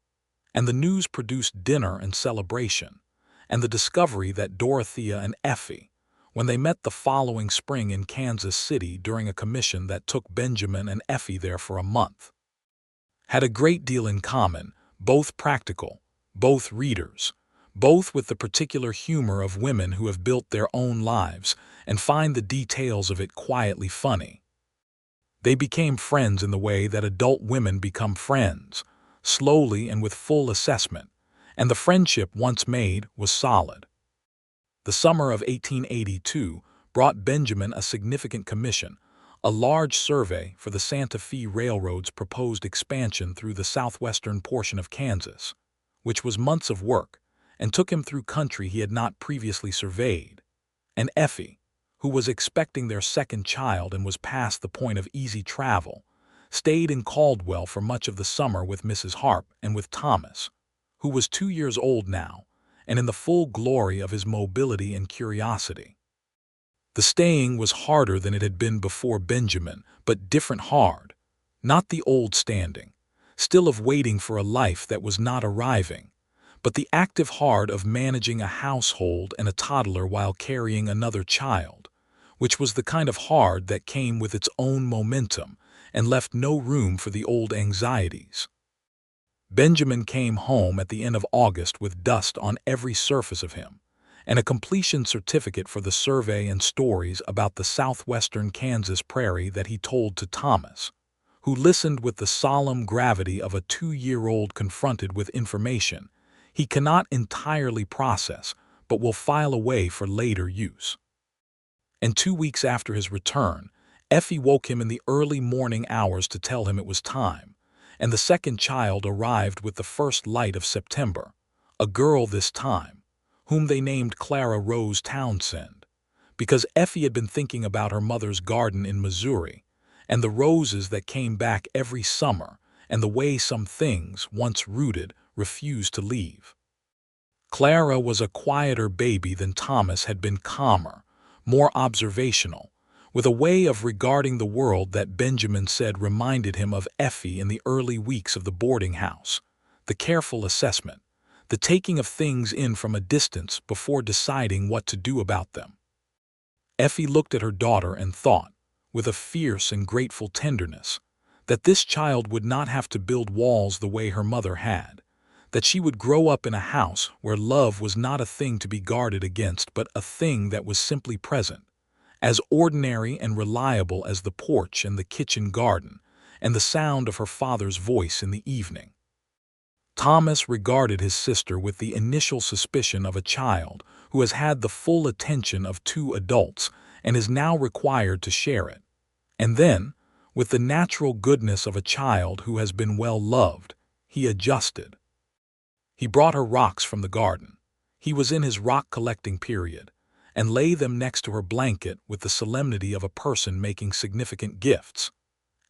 And the news produced dinner and celebration, and the discovery that Dorothea and Effie, when they met the following spring in Kansas City during a commission that took Benjamin and Effie there for a month, had a great deal in common, both practical, both readers, both with the particular humor of women who have built their own lives and find the details of it quietly funny. They became friends in the way that adult women become friends, slowly and with full assessment, and the friendship once made was solid. The summer of 1882 brought Benjamin a significant commission, a large survey for the Santa Fe Railroad's proposed expansion through the southwestern portion of Kansas, which was months of work and took him through country he had not previously surveyed. And Effie, who was expecting their second child and was past the point of easy travel, stayed in Caldwell for much of the summer with Mrs. Harp and with Thomas, who was 2 years old now and in the full glory of his mobility and curiosity. The staying was harder than it had been before Benjamin, but different hard, not the old standing, still of waiting for a life that was not arriving, but the active hard of managing a household and a toddler while carrying another child, which was the kind of hard that came with its own momentum and left no room for the old anxieties. Benjamin came home at the end of August with dust on every surface of him, and a completion certificate for the survey and stories about the southwestern Kansas prairie that he told to Thomas, who listened with the solemn gravity of a 2-year-old confronted with information he cannot entirely process but will file away for later use. And 2 weeks after his return, Effie woke him in the early morning hours to tell him it was time, and the second child arrived with the first light of September, a girl this time, whom they named Clara Rose Townsend, because Effie had been thinking about her mother's garden in Missouri, and the roses that came back every summer, and the way some things, once rooted, refused to leave. Clara was a quieter baby than Thomas had been, calmer, more observational, with a way of regarding the world that Benjamin said reminded him of Effie in the early weeks of the boarding house, the careful assessment, the taking of things in from a distance before deciding what to do about them. Effie looked at her daughter and thought, with a fierce and grateful tenderness, that this child would not have to build walls the way her mother had, that she would grow up in a house where love was not a thing to be guarded against but a thing that was simply present, as ordinary and reliable as the porch and the kitchen garden, and the sound of her father's voice in the evening. Thomas regarded his sister with the initial suspicion of a child who has had the full attention of 2 adults and is now required to share it, and then, with the natural goodness of a child who has been well loved, he adjusted. He brought her rocks from the garden. He was in his rock-collecting period, and lay them next to her blanket with the solemnity of a person making significant gifts.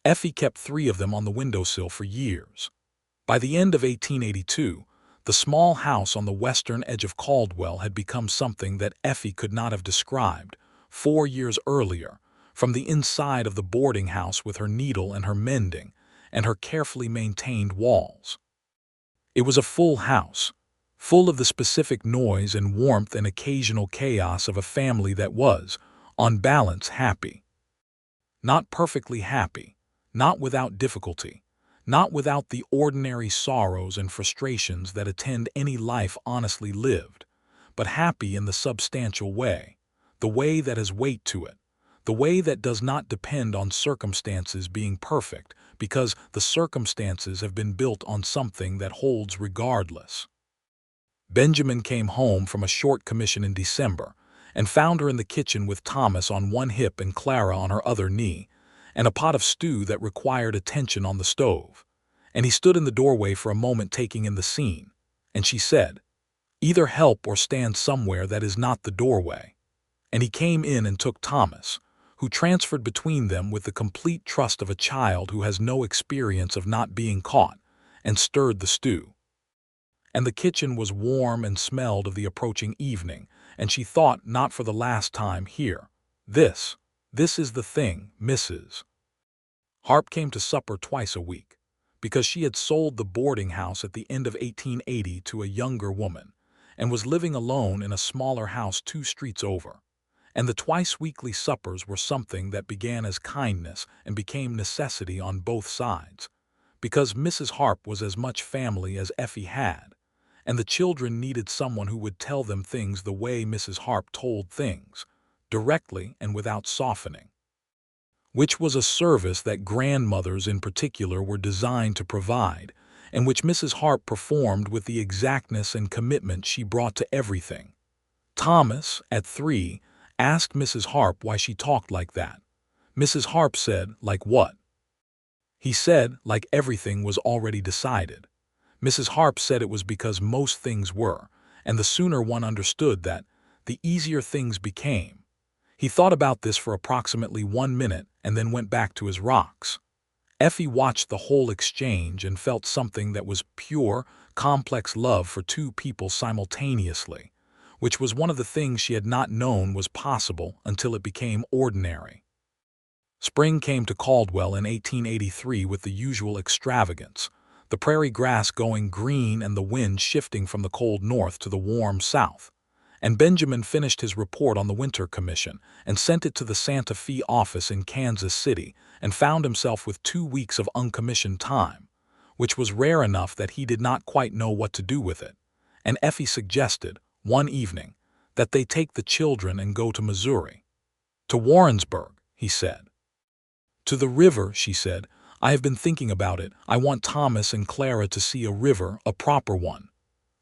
Effie kept 3 of them on the windowsill for years. By the end of 1882, the small house on the western edge of Caldwell had become something that Effie could not have described 4 years earlier, from the inside of the boarding house with her needle and her mending, and her carefully maintained walls. It was a full house, full of the specific noise and warmth and occasional chaos of a family that was, on balance, happy. Not perfectly happy, not without difficulty, not without the ordinary sorrows and frustrations that attend any life honestly lived, but happy in the substantial way, the way that has weight to it, the way that does not depend on circumstances being perfect because the circumstances have been built on something that holds regardless. Benjamin came home from a short commission in December and found her in the kitchen with Thomas on one hip and Clara on her other knee, and a pot of stew that required attention on the stove. And he stood in the doorway for a moment taking in the scene, and she said, Either help or stand somewhere that is not the doorway. And he came in and took Thomas, who transferred between them with the complete trust of a child who has no experience of not being caught, and stirred the stew. And the kitchen was warm and smelled of the approaching evening, and she thought not for the last time here. This is the thing, Mrs. Harp came to supper twice a week, because she had sold the boarding house at the end of 1880 to a younger woman, and was living alone in a smaller house 2 streets over. And the twice-weekly suppers were something that began as kindness and became necessity on both sides, because Mrs. Harp was as much family as Effie had, and the children needed someone who would tell them things the way Mrs. Harp told things, directly and without softening, which was a service that grandmothers in particular were designed to provide, and which Mrs. Harp performed with the exactness and commitment she brought to everything. Thomas, at 3, asked Mrs. Harp why she talked like that. Mrs. Harp said, "Like what?" He said, like everything was already decided. Mrs. Harp said it was because most things were, and the sooner one understood that, the easier things became. He thought about this for approximately 1 minute and then went back to his rocks. Effie watched the whole exchange and felt something that was pure, complex love for 2 people simultaneously, which was one of the things she had not known was possible until it became ordinary. Spring came to Caldwell in 1883 with the usual extravagance, the prairie grass going green and the wind shifting from the cold north to the warm south. And Benjamin finished his report on the Winter Commission and sent it to the Santa Fe office in Kansas City and found himself with 2 weeks of uncommissioned time, which was rare enough that he did not quite know what to do with it. And Effie suggested, one evening, that they take the children and go to Missouri. To Warrensburg, he said. To the river, she said. I have been thinking about it. I want Thomas and Clara to see a river, a proper one.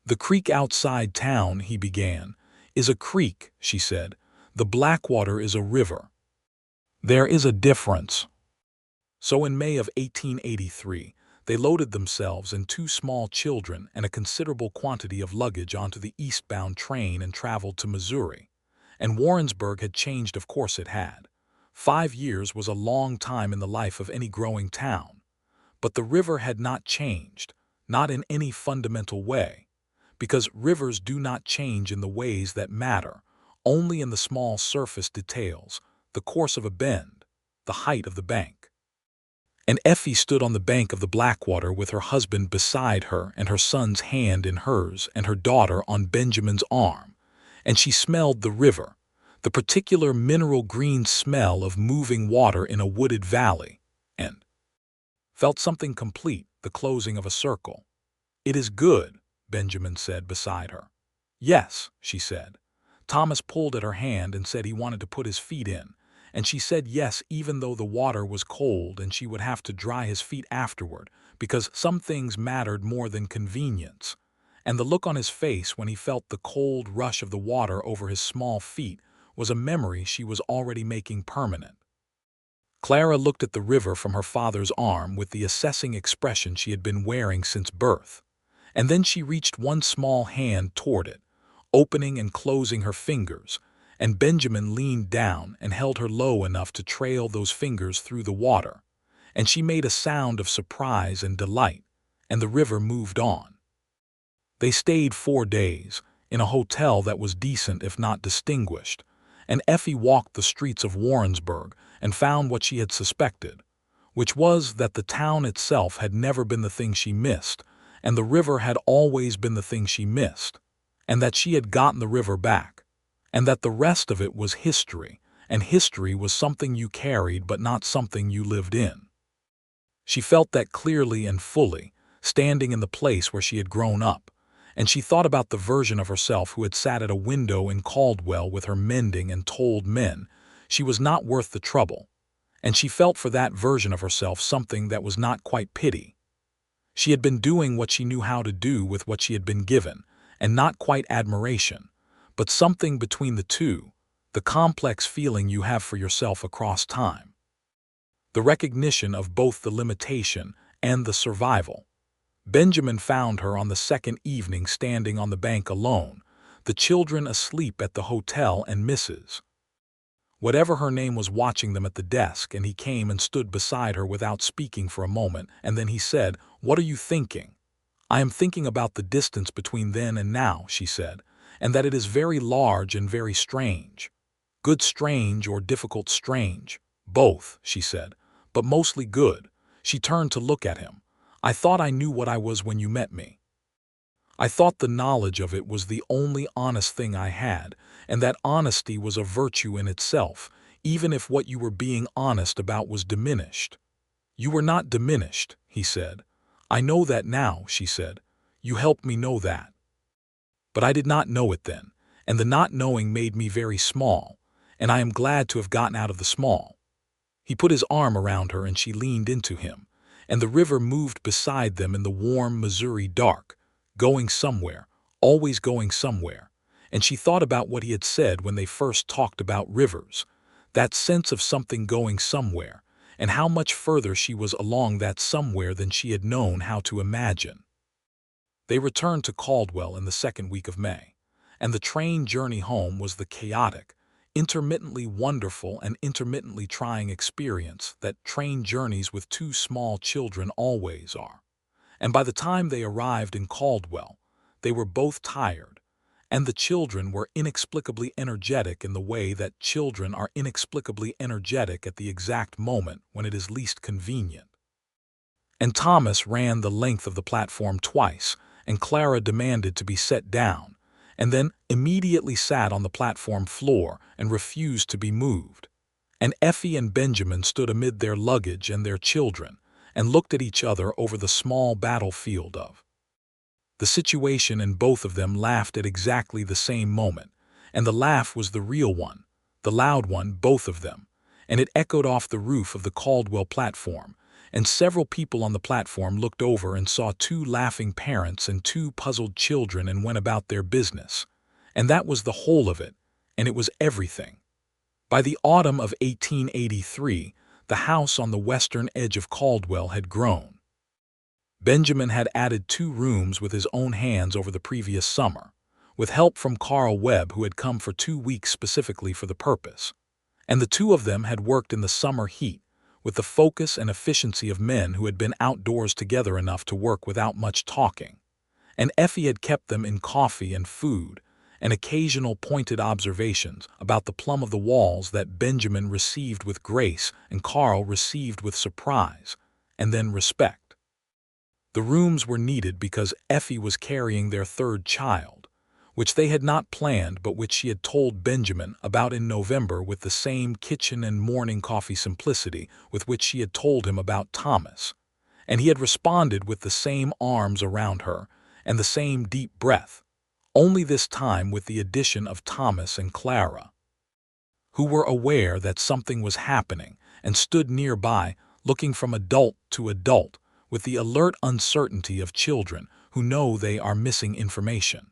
The creek outside town, he began, is a creek, she said. The Blackwater is a river. There is a difference. So in May of 1883, they loaded themselves and 2 small children and a considerable quantity of luggage onto the eastbound train and traveled to Missouri. And Warrensburg had changed, of course it had. 5 years was a long time in the life of any growing town. But the river had not changed, not in any fundamental way, because rivers do not change in the ways that matter, only in the small surface details, the course of a bend, the height of the bank. And Effie stood on the bank of the Blackwater with her husband beside her and her son's hand in hers and her daughter on Benjamin's arm, and she smelled the river, the particular mineral green smell of moving water in a wooded valley, and felt something complete, the closing of a circle. "It is good," Benjamin said beside her. "Yes," she said. Thomas pulled at her hand and said he wanted to put his feet in, and she said yes even though the water was cold and she would have to dry his feet afterward, because some things mattered more than convenience. And the look on his face when he felt the cold rush of the water over his small feet was a memory she was already making permanent. Clara looked at the river from her father's arm with the assessing expression she had been wearing since birth. And then she reached one small hand toward it, opening and closing her fingers, and Benjamin leaned down and held her low enough to trail those fingers through the water, and she made a sound of surprise and delight, and the river moved on. They stayed 4 days, in a hotel that was decent if not distinguished, and Effie walked the streets of Warrensburg and found what she had suspected, which was that the town itself had never been the thing she missed, and the river had always been the thing she missed, and that she had gotten the river back, and that the rest of it was history, and history was something you carried but not something you lived in. She felt that clearly and fully, standing in the place where she had grown up, and she thought about the version of herself who had sat at a window in Caldwell with her mending and told men she was not worth the trouble, and she felt for that version of herself something that was not quite pity. She had been doing what she knew how to do with what she had been given, and not quite admiration, but something between the two, the complex feeling you have for yourself across time. The recognition of both the limitation and the survival. Benjamin found her on the second evening standing on the bank alone, the children asleep at the hotel and Mrs. Whatever her name was watching them at the desk, and he came and stood beside her without speaking for a moment, and then he said, "What are you thinking?" "I am thinking about the distance between then and now," she said, "and that it is very large and very strange." "Good strange or difficult strange?" "Both," she said, "but mostly good." She turned to look at him. "I thought I knew what I was when you met me. I thought the knowledge of it was the only honest thing I had, and that honesty was a virtue in itself, even if what you were being honest about was diminished." "You were not diminished," he said. "I know that now," she said. "You helped me know that. But I did not know it then, and the not knowing made me very small, and I am glad to have gotten out of the small." He put his arm around her and she leaned into him, and the river moved beside them in the warm Missouri dark, going somewhere, always going somewhere, and she thought about what he had said when they first talked about rivers, that sense of something going somewhere, and how much further she was along that somewhere than she had known how to imagine. They returned to Caldwell in the second week of May, and the train journey home was the chaotic, intermittently wonderful and intermittently trying experience that train journeys with two small children always are. And by the time they arrived in Caldwell, they were both tired, and the children were inexplicably energetic in the way that children are inexplicably energetic at the exact moment when it is least convenient. And Thomas ran the length of the platform twice, and Clara demanded to be set down, and then immediately sat on the platform floor and refused to be moved. And Effie and Benjamin stood amid their luggage and their children, and looked at each other over the small battlefield of the situation, and both of them laughed at exactly the same moment, and the laugh was the real one, the loud one, both of them, and it echoed off the roof of the Caldwell platform, and several people on the platform looked over and saw two laughing parents and two puzzled children and went about their business. And that was the whole of it, and it was everything. By the autumn of 1883, the house on the western edge of Caldwell had grown. Benjamin had added 2 rooms with his own hands over the previous summer, with help from Carl Webb, who had come for 2 weeks specifically for the purpose. And the two of them had worked in the summer heat, with the focus and efficiency of men who had been outdoors together enough to work without much talking. And Effie had kept them in coffee and food, and occasional pointed observations about the plumb of the walls that Benjamin received with grace and Carl received with surprise, and then respect. The rooms were needed because Effie was carrying their 3rd child, which they had not planned but which she had told Benjamin about in November with the same kitchen and morning coffee simplicity with which she had told him about Thomas, and he had responded with the same arms around her and the same deep breath, only this time with the addition of Thomas and Clara, who were aware that something was happening and stood nearby, looking from adult to adult with the alert uncertainty of children who know they are missing information.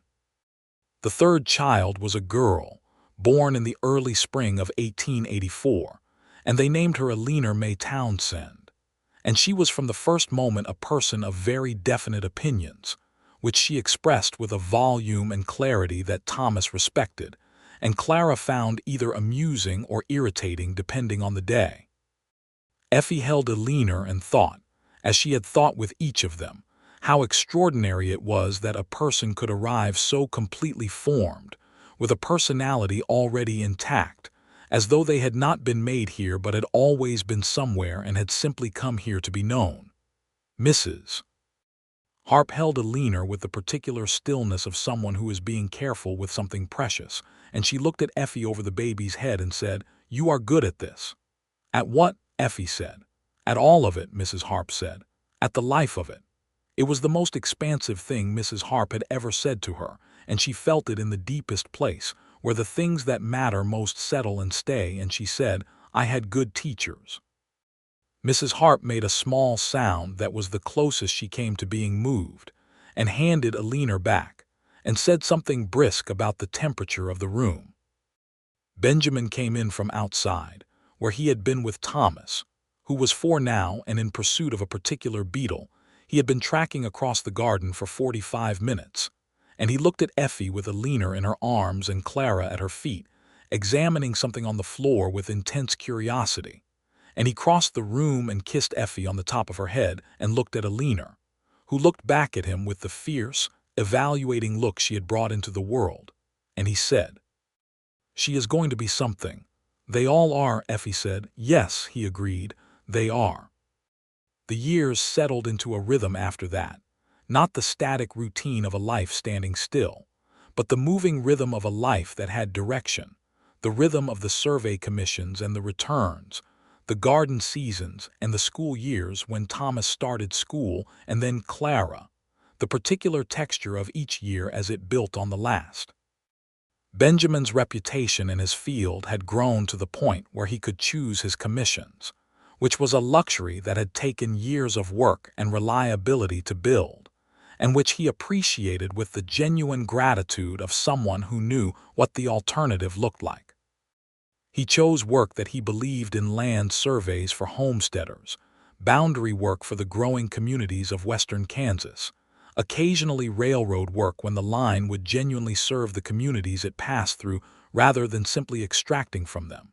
The 3rd child was a girl, born in the early spring of 1884, and they named her Benjamin Townsend. And she was from the first moment a person of very definite opinions, which she expressed with a volume and clarity that Thomas respected, and Clara found either amusing or irritating depending on the day. Effie held Benjamin and thought, as she had thought with each of them, how extraordinary it was that a person could arrive so completely formed, with a personality already intact, as though they had not been made here but had always been somewhere and had simply come here to be known. Mrs. Harp held Benjamin with the particular stillness of someone who is being careful with something precious, and she looked at Effie over the baby's head and said, "You are good at this." "At what?" Effie said. "At all of it," Mrs. Harp said. "At the life of it." It was the most expansive thing Mrs. Harp had ever said to her, and she felt it in the deepest place, where the things that matter most settle and stay, and she said, "I had good teachers." Mrs. Harp made a small sound that was the closest she came to being moved, and handed Benjamin back, and said something brisk about the temperature of the room. Benjamin came in from outside, where he had been with Thomas, who was 4 now and in pursuit of a particular beetle. He had been tracking across the garden for 45 minutes, and he looked at Effie with Alina in her arms and Clara at her feet, examining something on the floor with intense curiosity. And he crossed the room and kissed Effie on the top of her head and looked at Alina, who looked back at him with the fierce, evaluating look she had brought into the world. And he said, "She is going to be something." "They all are," Effie said. "Yes," he agreed, "they are." The years settled into a rhythm after that, not the static routine of a life standing still, but the moving rhythm of a life that had direction, the rhythm of the survey commissions and the returns, the garden seasons and the school years when Thomas started school and then Clara, the particular texture of each year as it built on the last. Benjamin's reputation in his field had grown to the point where he could choose his commissions, which was a luxury that had taken years of work and reliability to build, and which he appreciated with the genuine gratitude of someone who knew what the alternative looked like. He chose work that he believed in: land surveys for homesteaders, boundary work for the growing communities of western Kansas, occasionally railroad work when the line would genuinely serve the communities it passed through rather than simply extracting from them.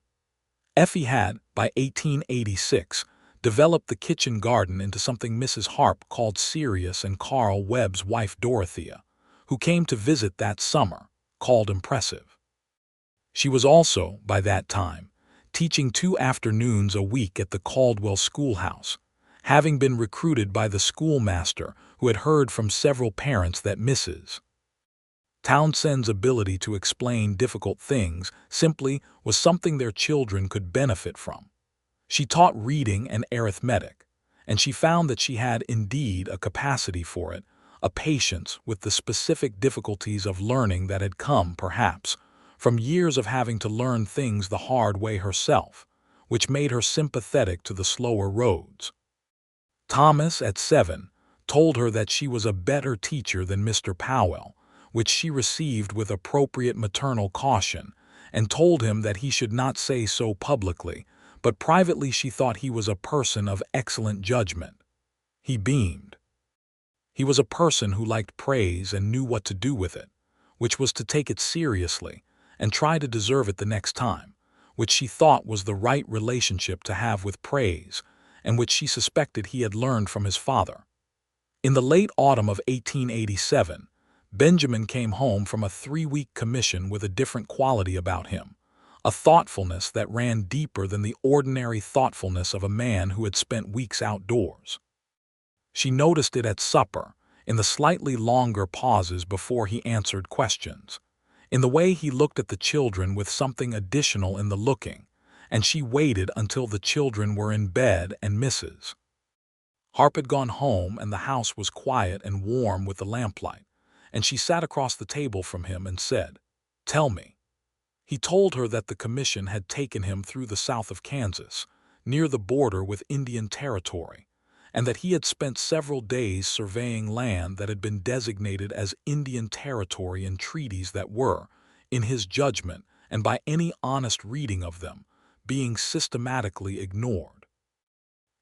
Effie had, by 1886, developed the kitchen garden into something Mrs. Harp called serious and Carl Webb's wife Dorothea, who came to visit that summer, called impressive. She was also, by that time, teaching 2 afternoons a week at the Caldwell schoolhouse, having been recruited by the schoolmaster who had heard from several parents that Mrs. Townsend's ability to explain difficult things simply was something their children could benefit from. She taught reading and arithmetic, and she found that she had indeed a capacity for it, a patience with the specific difficulties of learning that had come, perhaps, from years of having to learn things the hard way herself, which made her sympathetic to the slower roads. Thomas, at 7, told her that she was a better teacher than Mr. Powell, which she received with appropriate maternal caution, and told him that he should not say so publicly, but privately she thought he was a person of excellent judgment. He beamed. He was a person who liked praise and knew what to do with it, which was to take it seriously and try to deserve it the next time, which she thought was the right relationship to have with praise, and which she suspected he had learned from his father. In the late autumn of 1887, Benjamin came home from a 3-week commission with a different quality about him, a thoughtfulness that ran deeper than the ordinary thoughtfulness of a man who had spent weeks outdoors. She noticed it at supper, in the slightly longer pauses before he answered questions, in the way he looked at the children with something additional in the looking, and she waited until the children were in bed and Mrs. Harp had gone home and the house was quiet and warm with the lamplight, and she sat across the table from him and said, "Tell me." He told her that the commission had taken him through the south of Kansas, near the border with Indian Territory, and that he had spent several days surveying land that had been designated as Indian Territory in treaties that were, in his judgment and by any honest reading of them, being systematically ignored.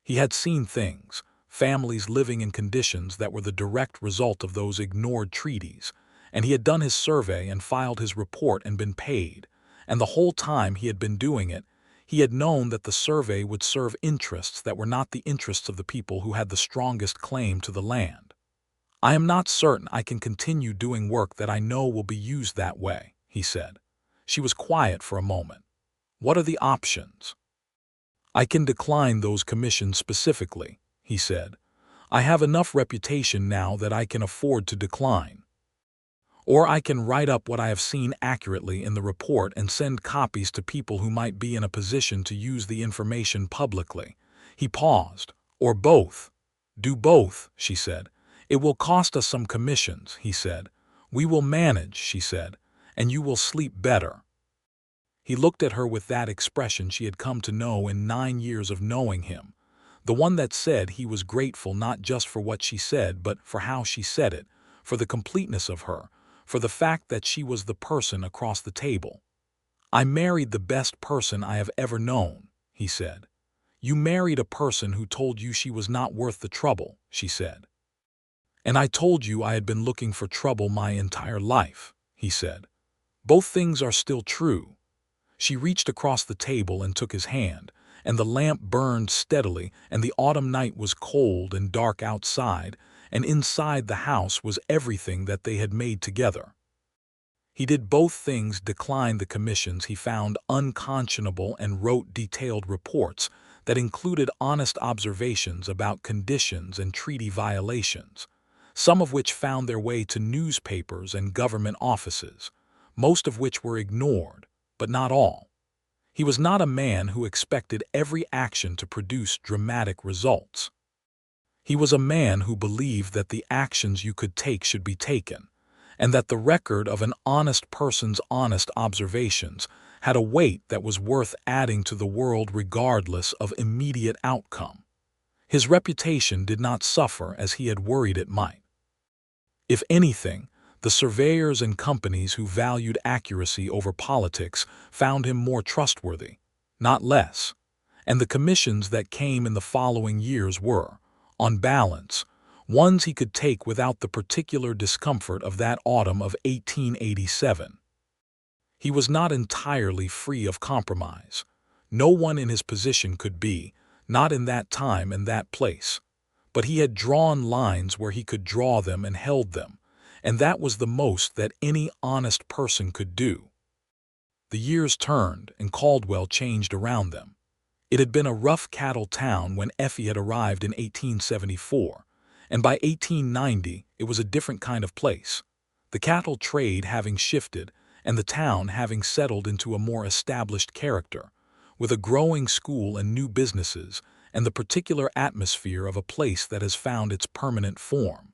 He had seen things, families living in conditions that were the direct result of those ignored treaties, and he had done his survey and filed his report and been paid, and the whole time he had been doing it, he had known that the survey would serve interests that were not the interests of the people who had the strongest claim to the land. "I am not certain I can continue doing work that I know will be used that way," he said. She was quiet for a moment. "What are the options?" "I can decline those commissions specifically," he said. "I have enough reputation now that I can afford to decline. Or I can write up what I have seen accurately in the report and send copies to people who might be in a position to use the information publicly." He paused. "Or both." "Do both," she said. "It will cost us some commissions," he said. "We will manage," she said, "and you will sleep better." He looked at her with that expression she had come to know in 9 years of knowing him, the one that said he was grateful not just for what she said but for how she said it, for the completeness of her, for the fact that she was the person across the table. "I married the best person I have ever known," he said. "You married a person who told you she was not worth the trouble," she said. "And I told you I had been looking for trouble my entire life," he said. "Both things are still true." She reached across the table and took his hand, and the lamp burned steadily, and the autumn night was cold and dark outside, and inside the house was everything that they had made together. He did both things, declined the commissions he found unconscionable, and wrote detailed reports that included honest observations about conditions and treaty violations, some of which found their way to newspapers and government offices, most of which were ignored, but not all. He was not a man who expected every action to produce dramatic results. He was a man who believed that the actions you could take should be taken, and that the record of an honest person's honest observations had a weight that was worth adding to the world regardless of immediate outcome. His reputation did not suffer as he had worried it might. If anything, the surveyors and companies who valued accuracy over politics found him more trustworthy, not less, and the commissions that came in the following years were, on balance, ones he could take without the particular discomfort of that autumn of 1887. He was not entirely free of compromise. No one in his position could be, not in that time and that place. But he had drawn lines where he could draw them and held them, and that was the most that any honest person could do. The years turned, and Caldwell changed around them. It had been a rough cattle town when Effie had arrived in 1874, and by 1890 it was a different kind of place, the cattle trade having shifted and the town having settled into a more established character, with a growing school and new businesses and the particular atmosphere of a place that has found its permanent form.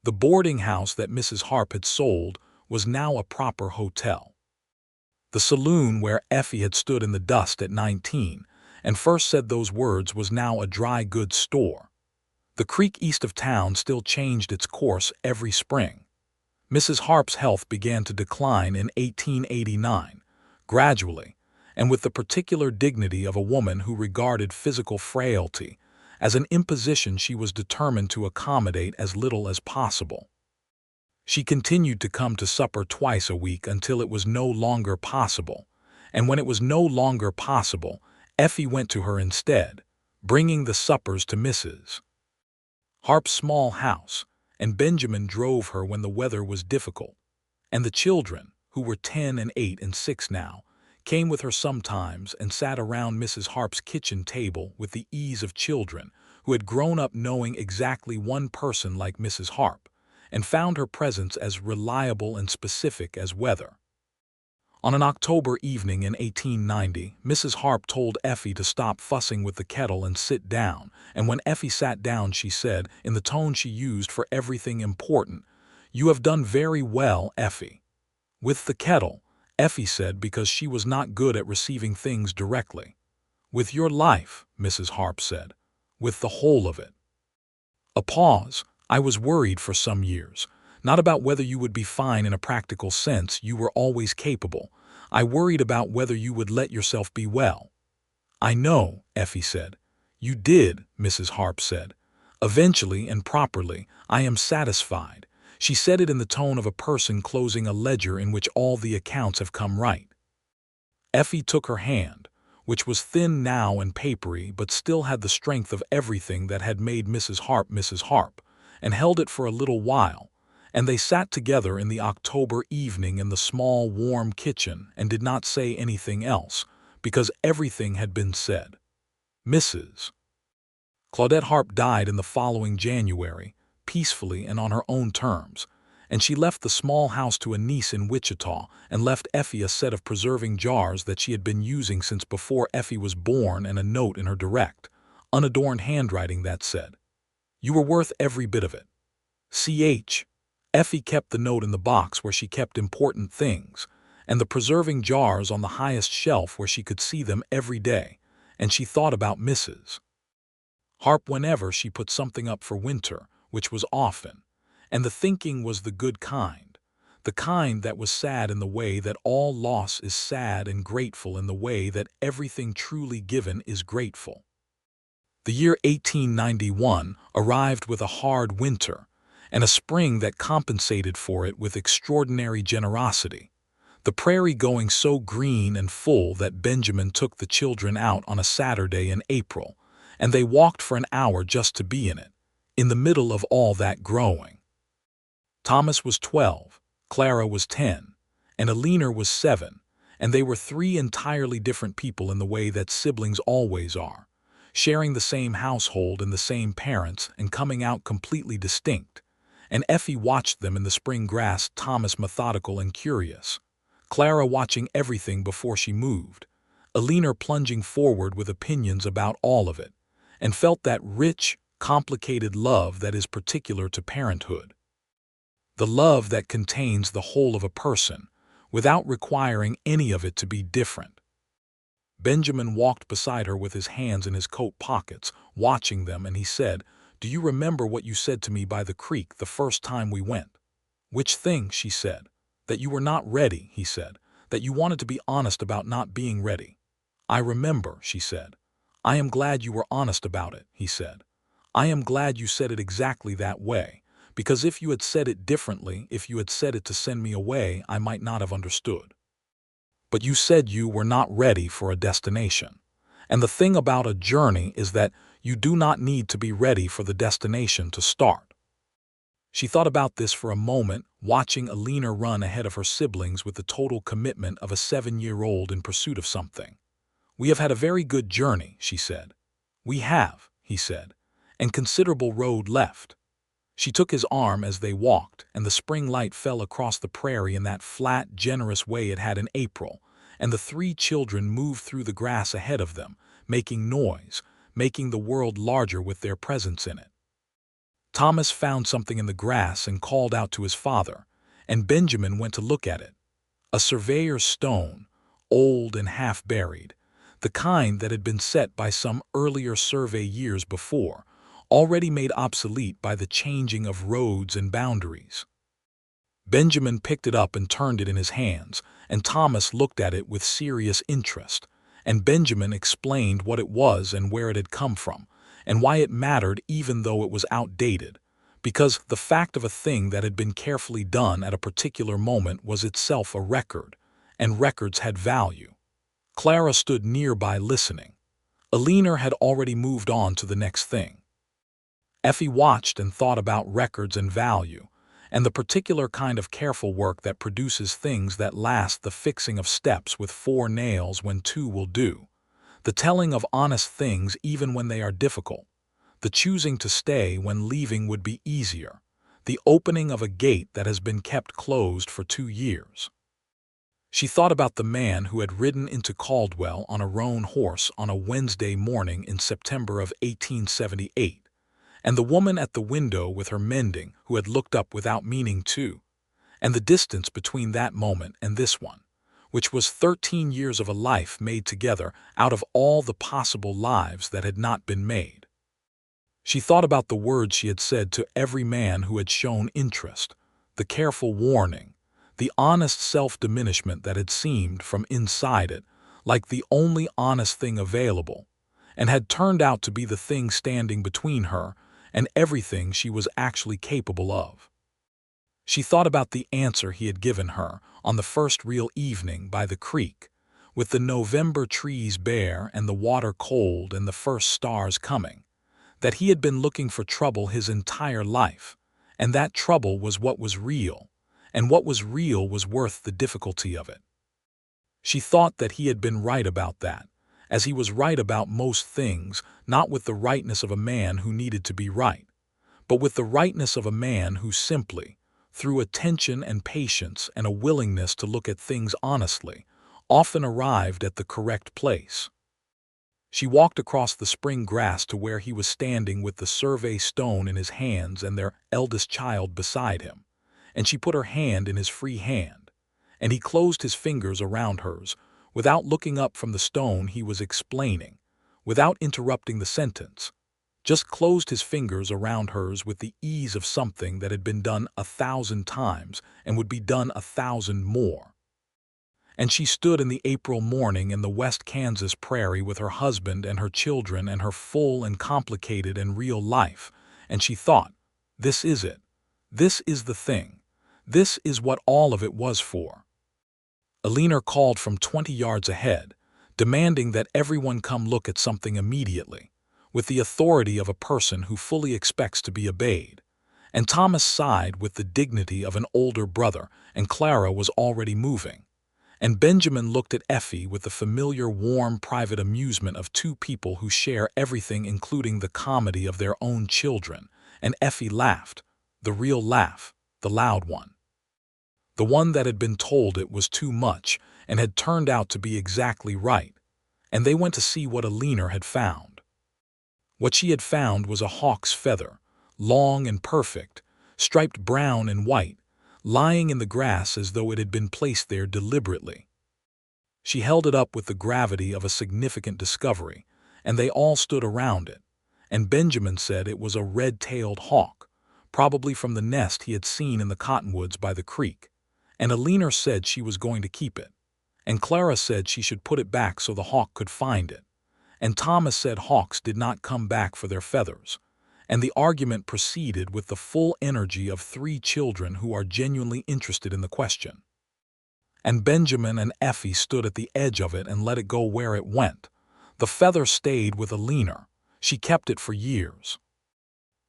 The boarding house that Mrs. Harp had sold was now a proper hotel. The saloon where Effie had stood in the dust at 19 and first said those words was now a dry goods store. The creek east of town still changed its course every spring. Mrs. Harp's health began to decline in 1889, gradually, and with the particular dignity of a woman who regarded physical frailty as an imposition she was determined to accommodate as little as possible. She continued to come to supper twice a week until it was no longer possible, and when it was no longer possible, Effie went to her instead, bringing the suppers to Mrs. Harp's small house, and Benjamin drove her when the weather was difficult, and the children, who were 10 and 8 and 6 now, came with her sometimes and sat around Mrs. Harp's kitchen table with the ease of children who had grown up knowing exactly one person like Mrs. Harp, and found her presence as reliable and specific as weather. On an October evening in 1890, Mrs. Harp told Effie to stop fussing with the kettle and sit down, and when Effie sat down she said, in the tone she used for everything important, "You have done very well, Effie." "With the kettle," Effie said, because she was not good at receiving things directly. "With your life," Mrs. Harp said. "With the whole of it." A pause. "I was worried for some years. Not about whether you would be fine in a practical sense, you were always capable. I worried about whether you would let yourself be well." "I know," Effie said. "You did," Mrs. Harp said. "Eventually and properly, I am satisfied." She said it in the tone of a person closing a ledger in which all the accounts have come right. Effie took her hand, which was thin now and papery but still had the strength of everything that had made Mrs. Harp, and held it for a little while, and they sat together in the October evening in the small, warm kitchen and did not say anything else, because everything had been said. Mrs. Claudette Harp died in the following January, peacefully and on her own terms, and she left the small house to a niece in Wichita and left Effie a set of preserving jars that she had been using since before Effie was born and a note in her direct, unadorned handwriting that said, "You were worth every bit of it. Ch." Effie kept the note in the box where she kept important things, and the preserving jars on the highest shelf where she could see them every day, and she thought about Mrs. Harp whenever she put something up for winter, which was often, and the thinking was the good kind, the kind that was sad in the way that all loss is sad and grateful in the way that everything truly given is grateful. The year 1891 arrived with a hard winter, and a spring that compensated for it with extraordinary generosity. The prairie going so green and full that Benjamin took the children out on a Saturday in April, and they walked for an hour just to be in the middle of all that growing. Thomas was 12, Clara was 10, and Alina was 7, and they were three entirely different people in the way that siblings always are, sharing the same household and the same parents and coming out completely distinct. And Effie watched them in the spring grass, Thomas methodical and curious, Clara watching everything before she moved, Alina plunging forward with opinions about all of it, and felt that rich, complicated love that is particular to parenthood. The love that contains the whole of a person, without requiring any of it to be different. Benjamin walked beside her with his hands in his coat pockets, watching them, and he said, "Do you remember what you said to me by the creek the first time we went?" "Which thing?" she said. "That you were not ready," he said. "That you wanted to be honest about not being ready." "I remember," she said. "I am glad you were honest about it," he said. "I am glad you said it exactly that way, because if you had said it differently, if you had said it to send me away, I might not have understood. But you said you were not ready for a destination. And the thing about a journey is that you do not need to be ready for the destination to start." She thought about this for a moment, watching Alina run ahead of her siblings with the total commitment of a 7-year-old in pursuit of something. "We have had a very good journey," she said. "We have," he said, "and considerable road left." She took his arm as they walked, and the spring light fell across the prairie in that flat, generous way it had in April, and the three children moved through the grass ahead of them, making noise, making the world larger with their presence in it. Thomas found something in the grass and called out to his father, and Benjamin went to look at it. A surveyor's stone, old and half-buried, the kind that had been set by some earlier survey years before, already made obsolete by the changing of roads and boundaries. Benjamin picked it up and turned it in his hands, and Thomas looked at it with serious interest, and Benjamin explained what it was and where it had come from, and why it mattered even though it was outdated, because the fact of a thing that had been carefully done at a particular moment was itself a record, and records had value. Clara stood nearby listening. Alina had already moved on to the next thing. Effie watched and thought about records and value, and the particular kind of careful work that produces things that last, the fixing of steps with 4 nails when 2 will do, the telling of honest things even when they are difficult, the choosing to stay when leaving would be easier, the opening of a gate that has been kept closed for 2 years. She thought about the man who had ridden into Caldwell on a roan horse on a Wednesday morning in September of 1878, and the woman at the window with her mending who had looked up without meaning to, and the distance between that moment and this one, which was 13 years of a life made together out of all the possible lives that had not been made. She thought about the words she had said to every man who had shown interest, the careful warning, the honest self-diminishment that had seemed, from inside it, like the only honest thing available, and had turned out to be the thing standing between her and everything she was actually capable of. She thought about the answer he had given her on the first real evening by the creek, with the November trees bare and the water cold and the first stars coming, that he had been looking for trouble his entire life, and that trouble was what was real, and what was real was worth the difficulty of it. She thought that he had been right about that, as he was right about most things, not with the rightness of a man who needed to be right, but with the rightness of a man who simply, through attention and patience and a willingness to look at things honestly, often arrived at the correct place. She walked across the spring grass to where he was standing with the survey stone in his hands and their eldest child beside him, and she put her hand in his free hand, and he closed his fingers around hers, without looking up from the stone he was explaining, without interrupting the sentence, just closed his fingers around hers with the ease of something that had been done 1,000 times and would be done 1,000 more. And she stood in the April morning in the West Kansas prairie with her husband and her children and her full and complicated and real life, and she thought, this is it. This is the thing. This is what all of it was for. A leaner called from 20 yards ahead, demanding that everyone come look at something immediately, with the authority of a person who fully expects to be obeyed. And Thomas sighed with the dignity of an older brother, and Clara was already moving. And Benjamin looked at Effie with the familiar warm private amusement of two people who share everything, including the comedy of their own children, and Effie laughed, the real laugh, the loud one. The one that had been told it was too much and had turned out to be exactly right, and they went to see what a leaner had found. What she had found was a hawk's feather, long and perfect, striped brown and white, lying in the grass as though it had been placed there deliberately. She held it up with the gravity of a significant discovery, and they all stood around it, and Benjamin said it was a red-tailed hawk, probably from the nest he had seen in the cottonwoods by the creek, and a leaner said she was going to keep it, and Clara said she should put it back so the hawk could find it, and Thomas said hawks did not come back for their feathers, and the argument proceeded with the full energy of three children who are genuinely interested in the question. And Benjamin and Effie stood at the edge of it and let it go where it went. The feather stayed with a leaner. She kept it for years.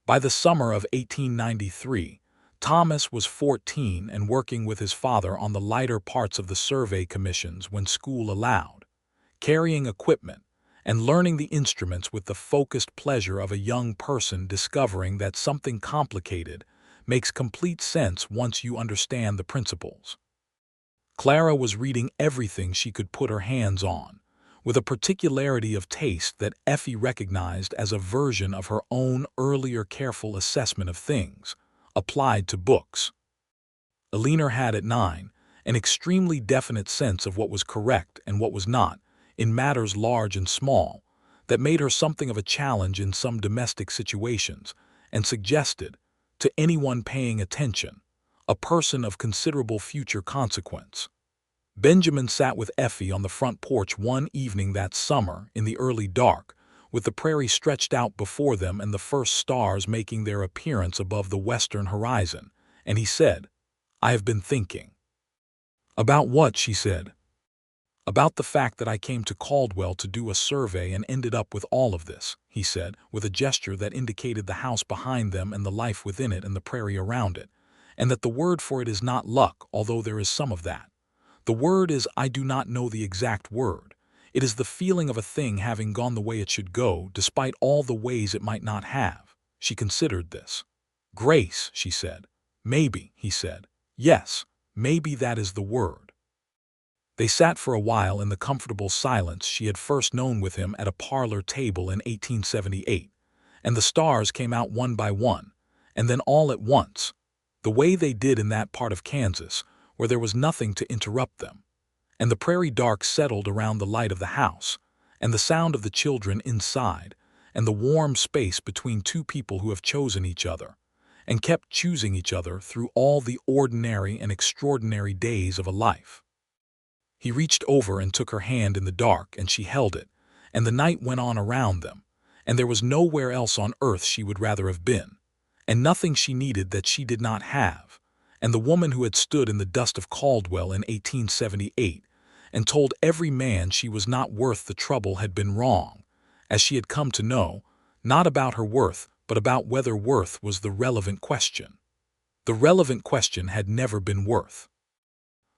By the summer of 1893, Thomas was 14 and working with his father on the lighter parts of the survey commissions when school allowed, carrying equipment and learning the instruments with the focused pleasure of a young person discovering that something complicated makes complete sense once you understand the principles. Clara was reading everything she could put her hands on, with a particularity of taste that Effie recognized as a version of her own earlier careful assessment of things, applied to books. Eleanor had at 9 an extremely definite sense of what was correct and what was not, in matters large and small, that made her something of a challenge in some domestic situations, and suggested, to anyone paying attention, a person of considerable future consequence. Benjamin sat with Effie on the front porch one evening that summer in the early dark, with the prairie stretched out before them and the first stars making their appearance above the western horizon, and he said, "I have been thinking." "About what?" she said. "About the fact that I came to Caldwell to do a survey and ended up with all of this," he said, with a gesture that indicated the house behind them and the life within it and the prairie around it, and that the word for it is not luck, although there is some of that. The word is, I do not know the exact word. It is the feeling of a thing having gone the way it should go, despite all the ways it might not have. She considered this. "Grace," she said. "Maybe," he said. "Yes, maybe that is the word." They sat for a while in the comfortable silence she had first known with him at a parlor table in 1878, and the stars came out one by one, and then all at once, the way they did in that part of Kansas where there was nothing to interrupt them, and the prairie dark settled around the light of the house, and the sound of the children inside, and the warm space between two people who have chosen each other, and kept choosing each other through all the ordinary and extraordinary days of a life. He reached over and took her hand in the dark, and she held it, and the night went on around them, and there was nowhere else on earth she would rather have been, and nothing she needed that she did not have, and the woman who had stood in the dust of Caldwell in 1878 and told every man she was not worth the trouble had been wrong, as she had come to know, not about her worth, but about whether worth was the relevant question. The relevant question had never been worth.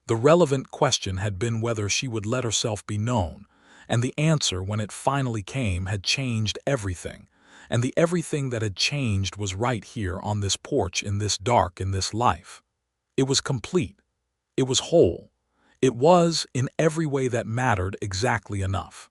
The relevant question had been whether she would let herself be known, and the answer, when it finally came, had changed everything, and the everything that had changed was right here on this porch, in this dark, in this life. It was complete. It was whole. It was, in every way that mattered, exactly enough.